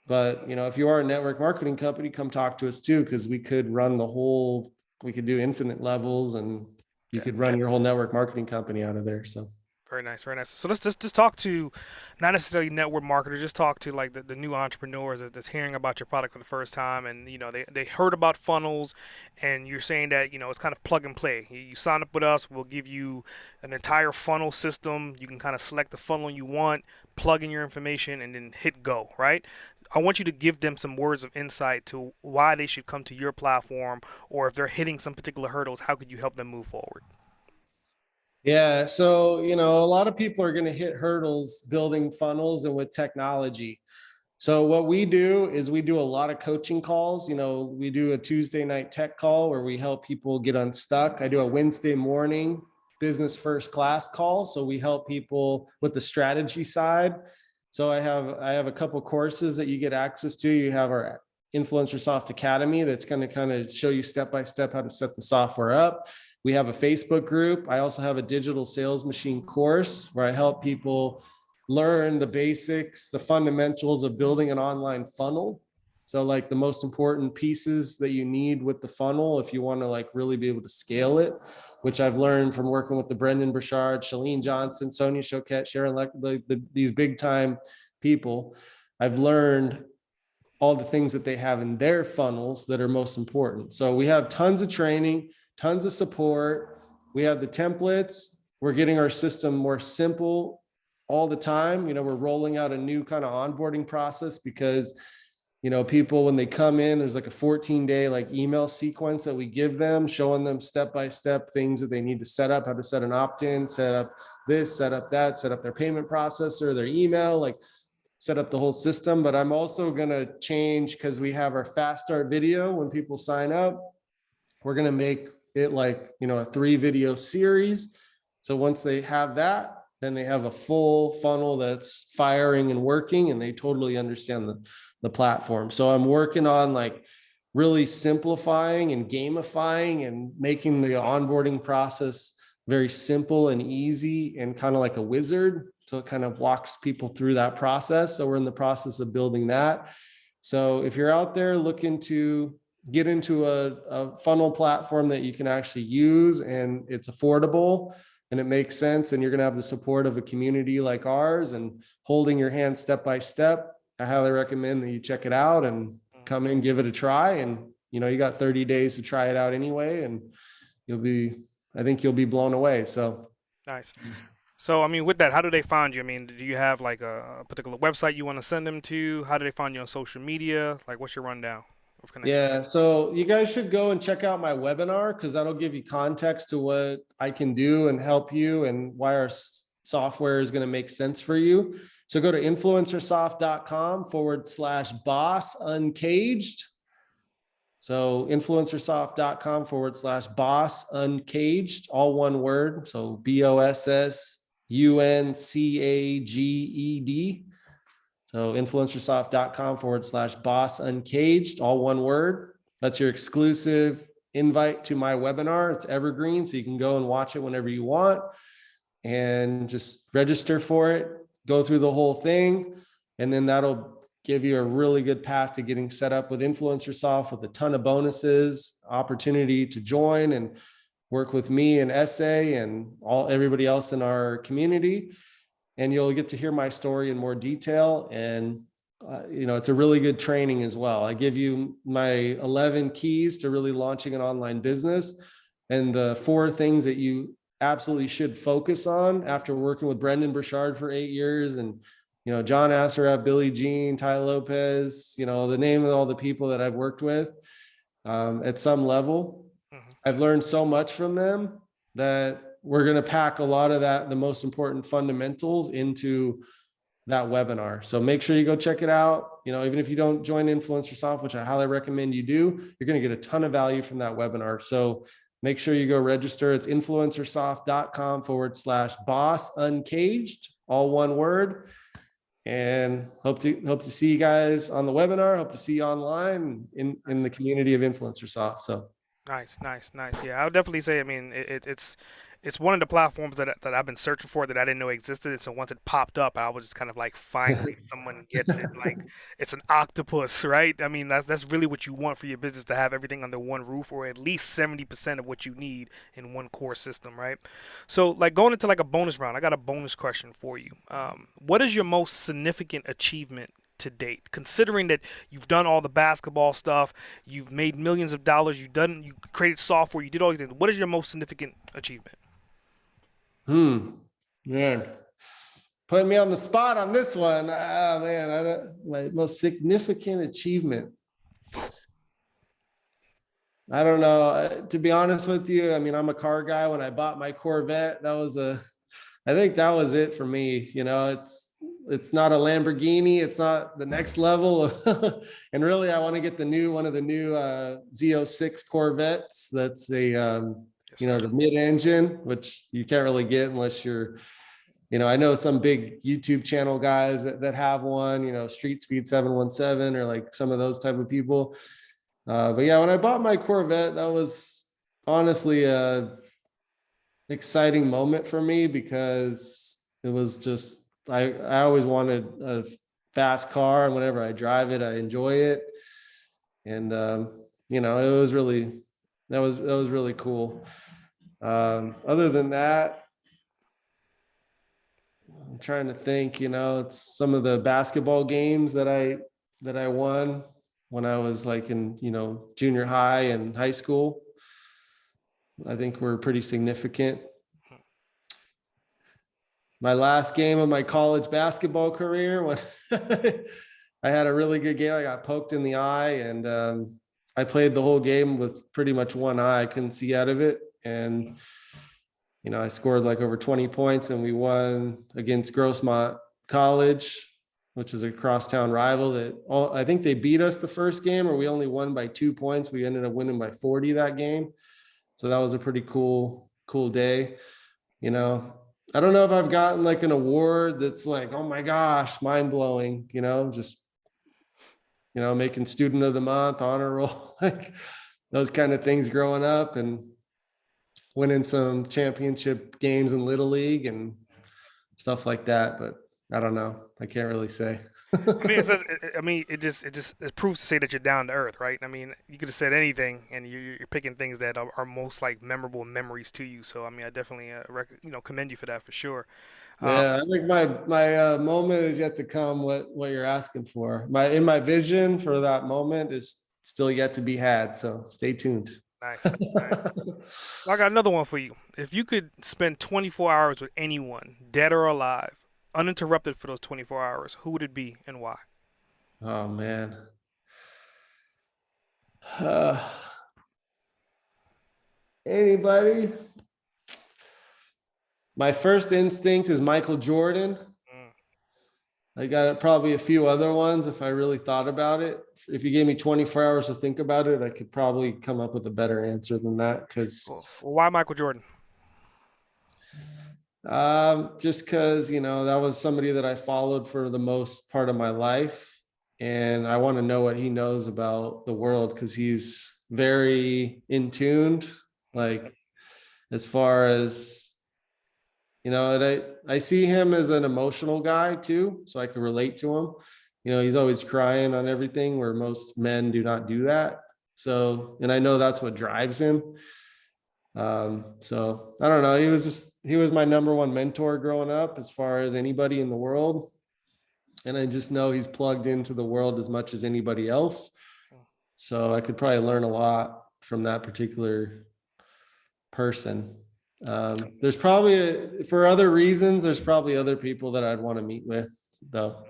But, if you are a network marketing company, come talk to us too, because we could do infinite levels, and you Yeah. could run your whole network marketing company out of there. So Very nice, very nice. So let's just talk to, not necessarily network marketers, just talk to like the new entrepreneurs that's hearing about your product for the first time, and they heard about funnels, and you're saying that it's kind of plug and play. You sign up with us, we'll give you an entire funnel system. You can kind of select the funnel you want, plug in your information, and then hit go. Right? I want you to give them some words of insight to why they should come to your platform, or if they're hitting some particular hurdles, how could you help them move forward? yeah, so a lot of people are going to hit hurdles building funnels and with technology. So what we do is we do a lot of coaching calls. We do a Tuesday night tech call where we help people get unstuck. I do a Wednesday morning business first class call. So we help people with the strategy side. So I have a couple courses that you get access to. You have our InfluencerSoft Academy that's going to kind of show you step by step how to set the software up. We have a Facebook group. I also have a digital sales machine course where I help people learn the basics, the fundamentals of building an online funnel. So like the most important pieces that you need with the funnel, if you want to like really be able to scale it, which I've learned from working with the Brendan Burchard, Shalene Johnson, Sonia Choquette, Sharon, these big time people. I've learned all the things that they have in their funnels that are most important. So we have tons of training, tons of support. We have the templates. We're getting our system more simple all the time. We're rolling out a new kind of onboarding process because, people, when they come in, there's like a 14-day like email sequence that we give them, showing them step-by-step things that they need to set up, how to set an opt-in, set up this, set up that, set up their payment processor, their email, like set up the whole system. But I'm also going to change, because we have our fast start video when people sign up. We're going to make it like, a 3 video series. So once they have that, then they have a full funnel that's firing and working, and they totally understand the platform. So I'm working on like really simplifying and gamifying and making the onboarding process very simple and easy and kind of like a wizard. So it kind of walks people through that process. So we're in the process of building that. So if you're out there looking to get into a funnel platform that you can actually use and it's affordable and it makes sense, and you're going to have the support of a community like ours and holding your hand step by step, I highly recommend that you check it out and come in, give it a try. And, you got 30 days to try it out anyway, and I think you'll be blown away. So Nice. So, I mean, with that, how do they find you? I mean, do you have like a particular website you want to send them to? How do they find you on social media? Like, what's your rundown of connection? yeah, so you guys should go and check out my webinar, because that'll give you context to what I can do and help you and why our software is going to make sense for you. So go to influencersoft.com/boss uncaged. So influencersoft.com/boss uncaged, all one word. So BOSSUNCAGED. So influencersoft.com/boss uncaged, all one word. That's your exclusive invite to my webinar. It's evergreen, so you can go and watch it whenever you want and just register for it, go through the whole thing. And then that'll give you a really good path to getting set up with InfluencerSoft with a ton of bonuses, opportunity to join and work with me and Essay and everybody else in our community. And you'll get to hear my story in more detail. And, it's a really good training as well. I give you my 11 keys to really launching an online business and the 4 things that you absolutely should focus on after working with Brendan Burchard for 8 years. And, John Assaraf, Billy Jean, Ty Lopez, the name of all the people that I've worked with at some level. Hmm. I've learned so much from them that we're going to pack a lot of that, the most important fundamentals, into that webinar. So make sure you go check it out. You know, even if you don't join InfluencerSoft, which I highly recommend you do, you're going to get a ton of value from that webinar. So make sure you go register. It's influencersoft.com/boss uncaged, all one word. And hope to see you guys on the webinar. Hope to see you online in the community of InfluencerSoft. So Nice. Yeah, I would definitely say. I mean, it's one of the platforms that I've been searching for that I didn't know existed. And so once it popped up, I was just kind of like, finally, someone gets it. Like, it's an octopus, right? I mean, that's really what you want for your business, to have everything under one roof, or at least 70% of what you need in one core system, right? So, like, going into like a bonus round, I got a bonus question for you. What is your most significant achievement to date, considering that you've done all the basketball stuff, you've made millions of dollars, you created software, you did all these things. What is your most significant achievement? Man, putting me on the spot on this one. Ah, man, my most significant achievement. I don't know. To be honest with you, I mean, I'm a car guy. When I bought my Corvette, I think that was it for me. You know, it's not a Lamborghini. It's not the next level of, and really, I want to get one of the new Z06 Corvettes. That's a, Yes, you know, sir. the mid-engine, which you can't really get unless you're, you know, I know some big YouTube channel guys that have one, you know, Street Speed 717 or like some of those type of people. But yeah, when I bought my Corvette, that was honestly a exciting moment for me, because it was just, I always wanted a fast car, and whenever I drive it, I enjoy it. And you know, it was really, that was really cool. Other than that, I'm trying to think, you know, it's some of the basketball games that I won when I was like in, you know, junior high and high school. I think were pretty significant. My last game of my college basketball career, when I had a really good game, I got poked in the eye, and I played the whole game with pretty much one eye. I couldn't see out of it. And, you know, I scored like over 20 points, and we won against Grossmont College, which is a crosstown rival I think they beat us the first game, or we only won by 2 points. We ended up winning by 40 that game. So that was a pretty cool day. You know, I don't know if I've gotten like an award that's like, oh my gosh, mind blowing, you know, just, you know, making student of the month, honor roll, like those kind of things growing up, and winning some championship games in Little League and stuff like that. But I don't know. I can't really say. I mean, it says. I mean, it proves to say that you're down to earth, right? I mean, you could have said anything, and you're picking things that are most like memorable memories to you. So, I mean, I definitely commend you for that for sure. Yeah, I think my moment is yet to come. What you're asking for, my vision for that moment is still yet to be had. So stay tuned. Nice. Well, I got another one for you. If you could spend 24 hours with anyone, dead or alive, uninterrupted for those 24 hours, who would it be and why? Oh man. Uh, Anybody? My first instinct is Michael Jordan. Mm, I got probably a few other ones if I really thought about it. If you gave me 24 hours to think about it, I could probably come up with a better answer than that. Because cool. Well, why Michael Jordan? just because, you know, that was somebody that I followed for the most part of my life. And I want to know what he knows about the world, because he's very in tuned, like as far as, you know, and I see him as an emotional guy too, so I can relate to him. You know, he's always crying on everything, where most men do not do that. So, and I know that's what drives him. So I don't know. He was my number one mentor growing up, as far as anybody in the world. And I just know he's plugged into the world as much as anybody else. So I could probably learn a lot from that particular person. There's probably, for other reasons, there's probably other people that I'd want to meet with, though.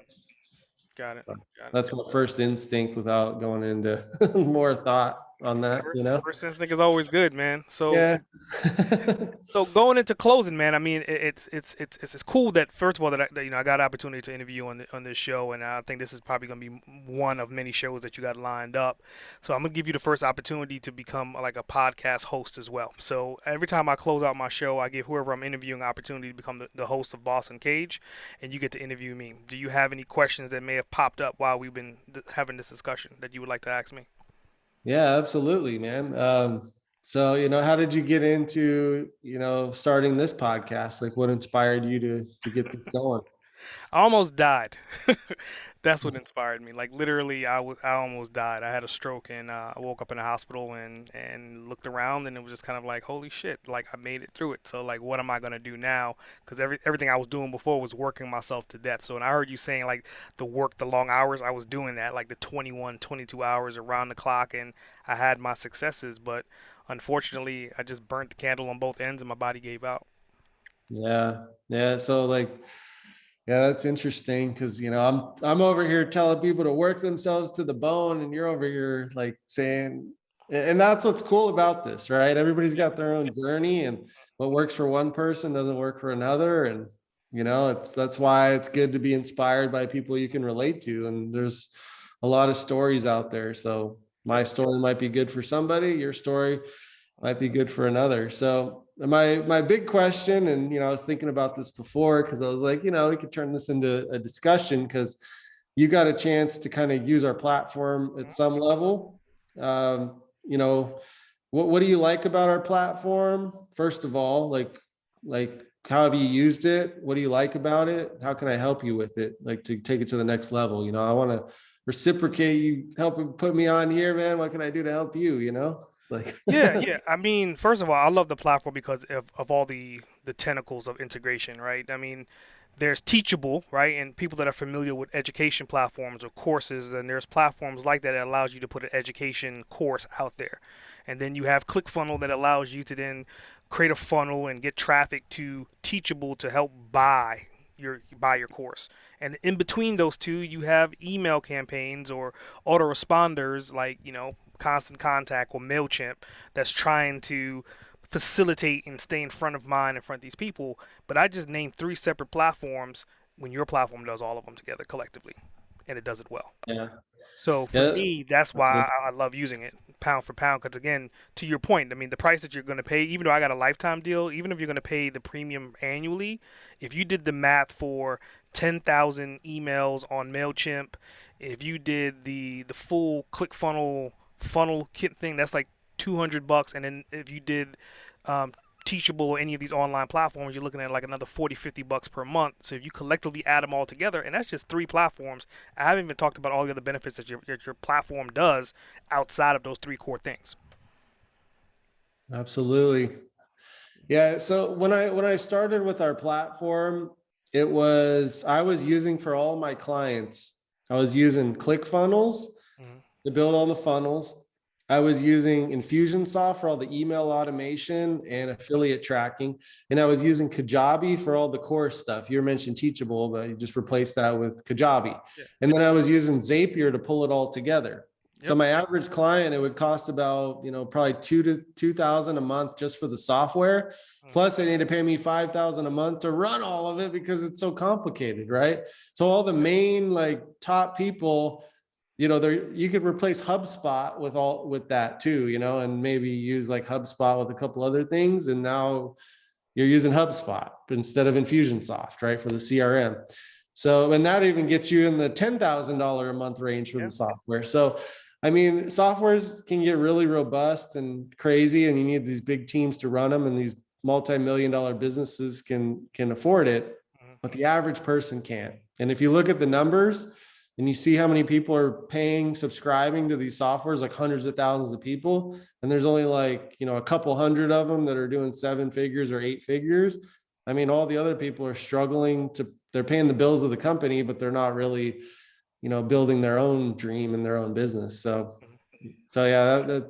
Got it. That's my first instinct without going into more thought. on that, you know? First instinct is always good, man. So Yeah. So going into closing, man, I mean, it's cool that first of all that, I got an opportunity to interview you on this show, and I think this is probably going to be one of many shows that you got lined up. So I'm gonna give you the first opportunity to become like a podcast host as well. So every time I close out my show, I give whoever I'm interviewing an opportunity to become the host of Boss Uncaged, and you get to interview me. Do you have any questions that may have popped up while we've been having this discussion that you would like to ask me? Yeah, absolutely, man. So, how did you get into, starting this podcast? Like what inspired you to get this going? I almost died. That's what inspired me. Like literally, I almost died. I had a stroke and I woke up in a hospital and looked around and it was just kind of like, holy shit! Like I made it through it. So like, what am I gonna do now? Because everything I was doing before was working myself to death. So when I heard you saying like the long hours, I was doing that like the 21, 22 hours around the clock, and I had my successes. But unfortunately, I just burnt the candle on both ends and my body gave out. Yeah. Yeah. So like, yeah, that's interesting because I'm over here telling people to work themselves to the bone, and you're over here like saying, and that's what's cool about this, right? Everybody's got their own journey, and what works for one person doesn't work for another. And that's why it's good to be inspired by people you can relate to. And there's a lot of stories out there. So my story might be good for somebody, your story might be good for another. So my big question, and I was thinking about this before because I was like, we could turn this into a discussion because you got a chance to kind of use our platform at some level. What do you like about our platform? First of all, like how have you used it? What do you like about it? How can I help you with it? Like to take it to the next level. I want to reciprocate you helping put me on here, man. What can I do to help you? It's like Yeah, yeah. I mean, first of all, I love the platform because of all the tentacles of integration, right? I mean, there's Teachable, right? And people that are familiar with education platforms or courses, and there's platforms like that that allows you to put an education course out there. And then you have ClickFunnel that allows you to then create a funnel and get traffic to Teachable to help buy your course. And in between those two, you have email campaigns or autoresponders like, Constant Contact or MailChimp that's trying to facilitate and stay in front of mind in front of these people. But I just named three separate platforms when your platform does all of them together collectively, and it does it well. yeah. So for Yeah, me, that's that's why good. I love using it pound for pound. Because again, to your point, I mean, the price that you're going to pay, even though I got a lifetime deal, even if you're going to pay the premium annually, if you did the math for 10,000 emails on Mailchimp, if you did the full funnel kit thing, that's like $200. And then if you did um, Teachable or any of these online platforms, you're looking at like another 40, $50 per month. So if you collectively add them all together, and that's just three platforms, I haven't even talked about all the other benefits that your platform does outside of those three core things. Absolutely. Yeah. So when I started with our platform, I was using for all my clients, I was using ClickFunnels Hmm. to build all the funnels. I was using Infusionsoft for all the email automation and affiliate tracking. And I was using Kajabi for all the core stuff. You mentioned Teachable, but you just replaced that with Kajabi. Yeah. And then I was using Zapier to pull it all together. So Yep. my average client, it would cost about, probably 2,000 a month just for the software. Hmm. Plus they need to pay me 5,000 a month to run all of it because it's so complicated, right? So all the main like top people, there you could replace HubSpot with that too, and maybe use like HubSpot with a couple other things. And now you're using HubSpot instead of Infusionsoft, right? For the CRM. So, and that even gets you in the $10,000 a month range for the Yeah. software. So, I mean, softwares can get really robust and crazy, and you need these big teams to run them, and these multi-million-dollar businesses can afford it, Hmm. but the average person can't. And if you look at the numbers, and you see how many people are paying, subscribing to these softwares, like hundreds of thousands of people, and there's only like, a couple hundred of them that are doing 7 figures or 8 figures. I mean, all the other people are struggling they're paying the bills of the company, but they're not really, building their own dream and their own business. So yeah,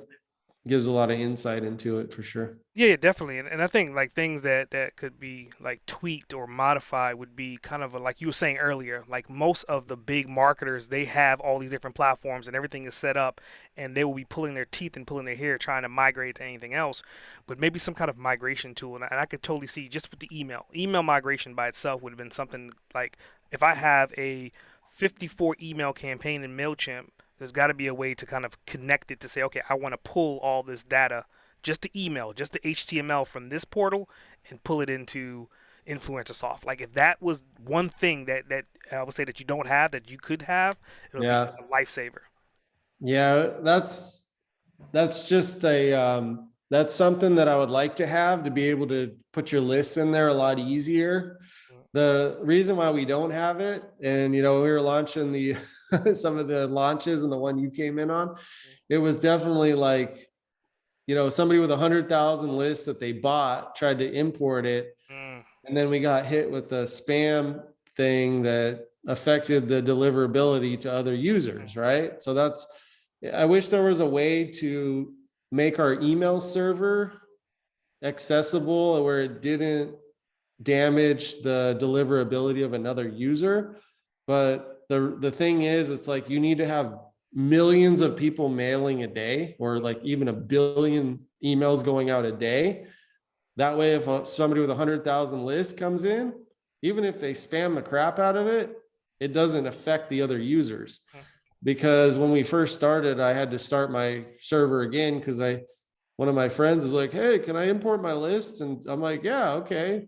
gives a lot of insight into it for sure. Yeah, definitely. And I think like things that could be like tweaked or modified would be kind of like you were saying earlier, like most of the big marketers, they have all these different platforms and everything is set up and they will be pulling their teeth and pulling their hair trying to migrate to anything else. But maybe some kind of migration tool. And I could totally see just with the email migration by itself would have been something like if I have a 54 email campaign in MailChimp, there's got to be a way to kind of connect it to say, okay, I want to pull all this data, just the email, just the HTML from this portal, and pull it into InfluencerSoft. Like if that was one thing that I would say that you don't have that you could have, it would be Yeah. a lifesaver. Yeah. That's just that's something that I would like to have, to be able to put your lists in there a lot easier. The reason why we don't have it, and we were launching the some of the launches, and the one you came in on, it was definitely like, somebody with 100,000 lists that they bought tried to import it, Mm. and then we got hit with a spam thing that affected the deliverability to other users, right? So I wish there was a way to make our email server accessible where it didn't damage the deliverability of another user. But the thing is, it's like you need to have millions of people mailing a day, or like even a billion emails going out a day. That way, if somebody with 100,000 lists comes in, even if they spam the crap out of it, it doesn't affect the other users. Because when we first started, I had to start my server again because one of my friends is like, "Hey, can I import my list?" And I'm like, "Yeah, okay."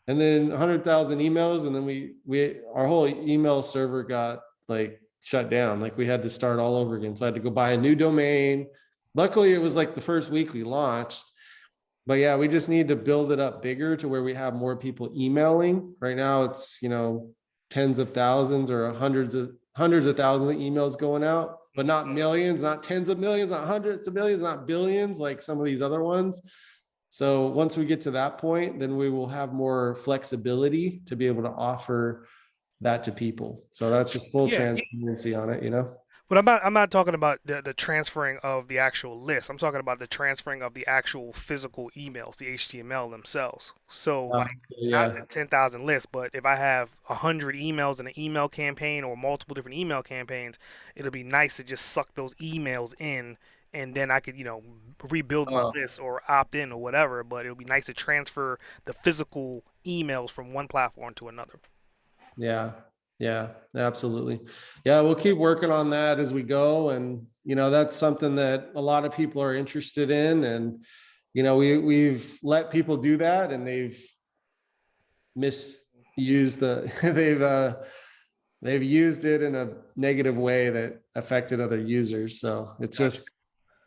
And then 100,000 emails, and then our whole email server got like shut down. Like we had to start all over again. So I had to go buy a new domain. Luckily, it was like the first week we launched. But yeah, we just need to build it up bigger to where we have more people emailing. Right now, it's tens of thousands or hundreds of thousands of emails going out, but not millions, not tens of millions, not hundreds of millions, not billions like some of these other ones. So once we get to that point, then we will have more flexibility to be able to offer that to people. So that's just full Yeah, transparency on it. but I'm not talking about the transferring of the actual list. I'm talking about the transferring of the actual physical emails, the HTML themselves. So like not the Yeah. 10,000 lists, but if I have 100 emails in an email campaign or multiple different email campaigns, it'll be nice to just suck those emails in and then I could, rebuild my Oh, list or opt in or whatever, but it would be nice to transfer the physical emails from one platform to another. yeah. Yeah, absolutely. Yeah, we'll keep working on that as we go. And, that's something that a lot of people are interested in. And, we've let people do that, and they've misused they've used it in a negative way that affected other users. So Gotcha.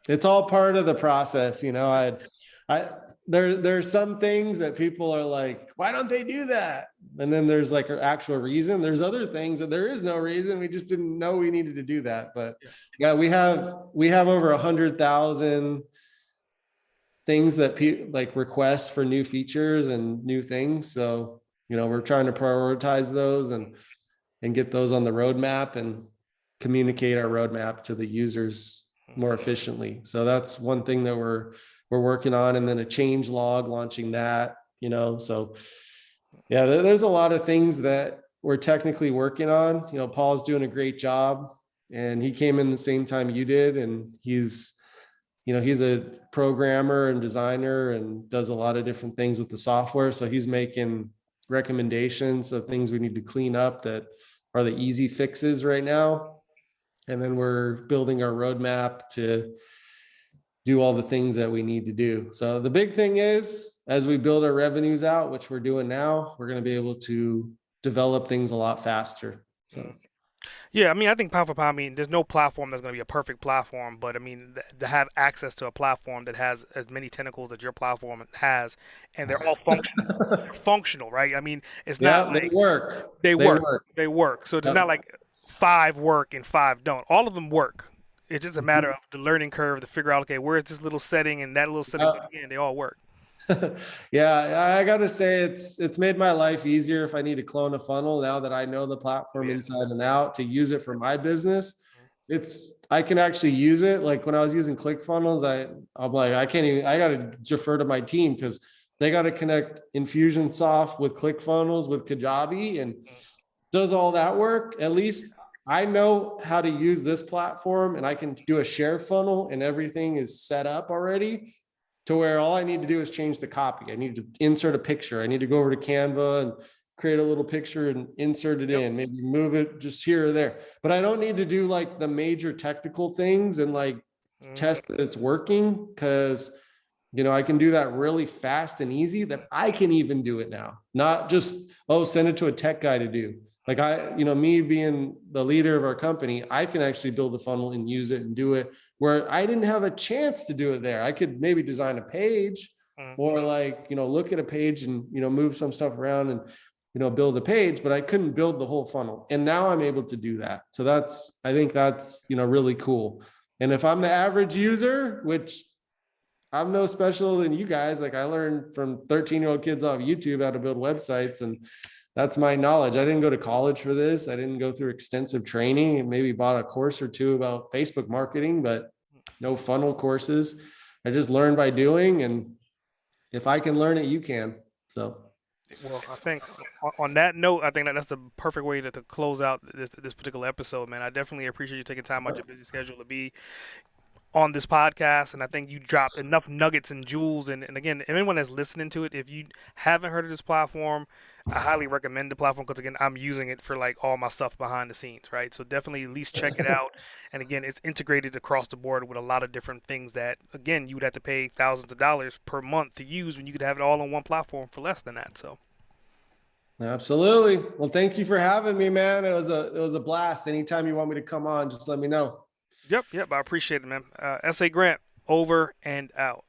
it's all part of the process. I there's some things that people are like, why don't they do that? And then there's like an actual reason. There's other things that there is no reason. We just didn't know we needed to do that. But yeah, we have over 100,000 things that people like requests for new features and new things. So, we're trying to prioritize those and get those on the roadmap and communicate our roadmap to the users more efficiently. So that's one thing that we're working on. And then a change log, launching that, so yeah, there's a lot of things that we're technically working on. Paul's doing a great job, and he came in the same time you did. And he's a programmer and designer and does a lot of different things with the software. So he's making recommendations of things we need to clean up that are the easy fixes right now. And then we're building our roadmap to do all the things that we need to do. So the big thing is, as we build our revenues out, which we're doing now, we're going to be able to develop things a lot faster. So Yeah, I mean, I think pound for pound, I mean, there's no platform that's going to be a perfect platform, but I mean, to have access to a platform that has as many tentacles that your platform has, and they're all functional. They're functional, right? I mean, it's not yeah, they like work. they They work, work. they work. So it's not Yep. like five work and five don't. All of them work. It's just a matter of the learning curve to figure out, okay, where's this little setting and that little setting, but Yep. again, they all work. Yeah, I gotta say it's made my life easier if I need to clone a funnel now that I know the platform Yeah. inside and out to use it for my business. I can actually use it. Like when I was using ClickFunnels, I'm like, I can't even, I got to defer to my team because they got to connect InfusionSoft with ClickFunnels with Kajabi and does all that work. At least I know how to use this platform and I can do a share funnel and everything is set up already to where all I need to do is change the copy. I need to insert a picture. I need to go over to Canva and create a little picture and insert it in, maybe move it just here or there. But I don't need to do like the major technical things and like test that it's working because, you know, I can do that really fast and easy that I can even do it now, not just, oh, send it to a tech guy to do. Like me being the leader of our company, I can actually build a funnel and use it and do it where I didn't have a chance to do it there. I could maybe design a page or like, look at a page and, move some stuff around and, build a page, but I couldn't build the whole funnel. And now I'm able to do that. So I think that's, really cool. And if I'm the average user, which I'm no special than you guys, like I learned from 13-year-old kids off YouTube how to build websites, and that's my knowledge. I didn't go to college for this. I didn't go through extensive training and maybe bought a course or two about Facebook marketing, but no funnel courses. I just learned by doing. And if I can learn it, you can. So. Well, I think on that note, I think that's the perfect way to close out this particular episode, man. I definitely appreciate you taking time out your busy schedule to be on this podcast, and I think you dropped enough nuggets and jewels. And again, anyone that's listening to it, if you haven't heard of this platform, I highly recommend the platform because again, I'm using it for like all my stuff behind the scenes, right? So definitely at least check it out. And again, it's integrated across the board with a lot of different things that again you would have to pay thousands of dollars per month to use when you could have it all on one platform for less than that. So. Absolutely. Well, thank you for having me, man. It was a blast. Anytime you want me to come on, just let me know. Yep. I appreciate it, man. S.A. Grant, over and out.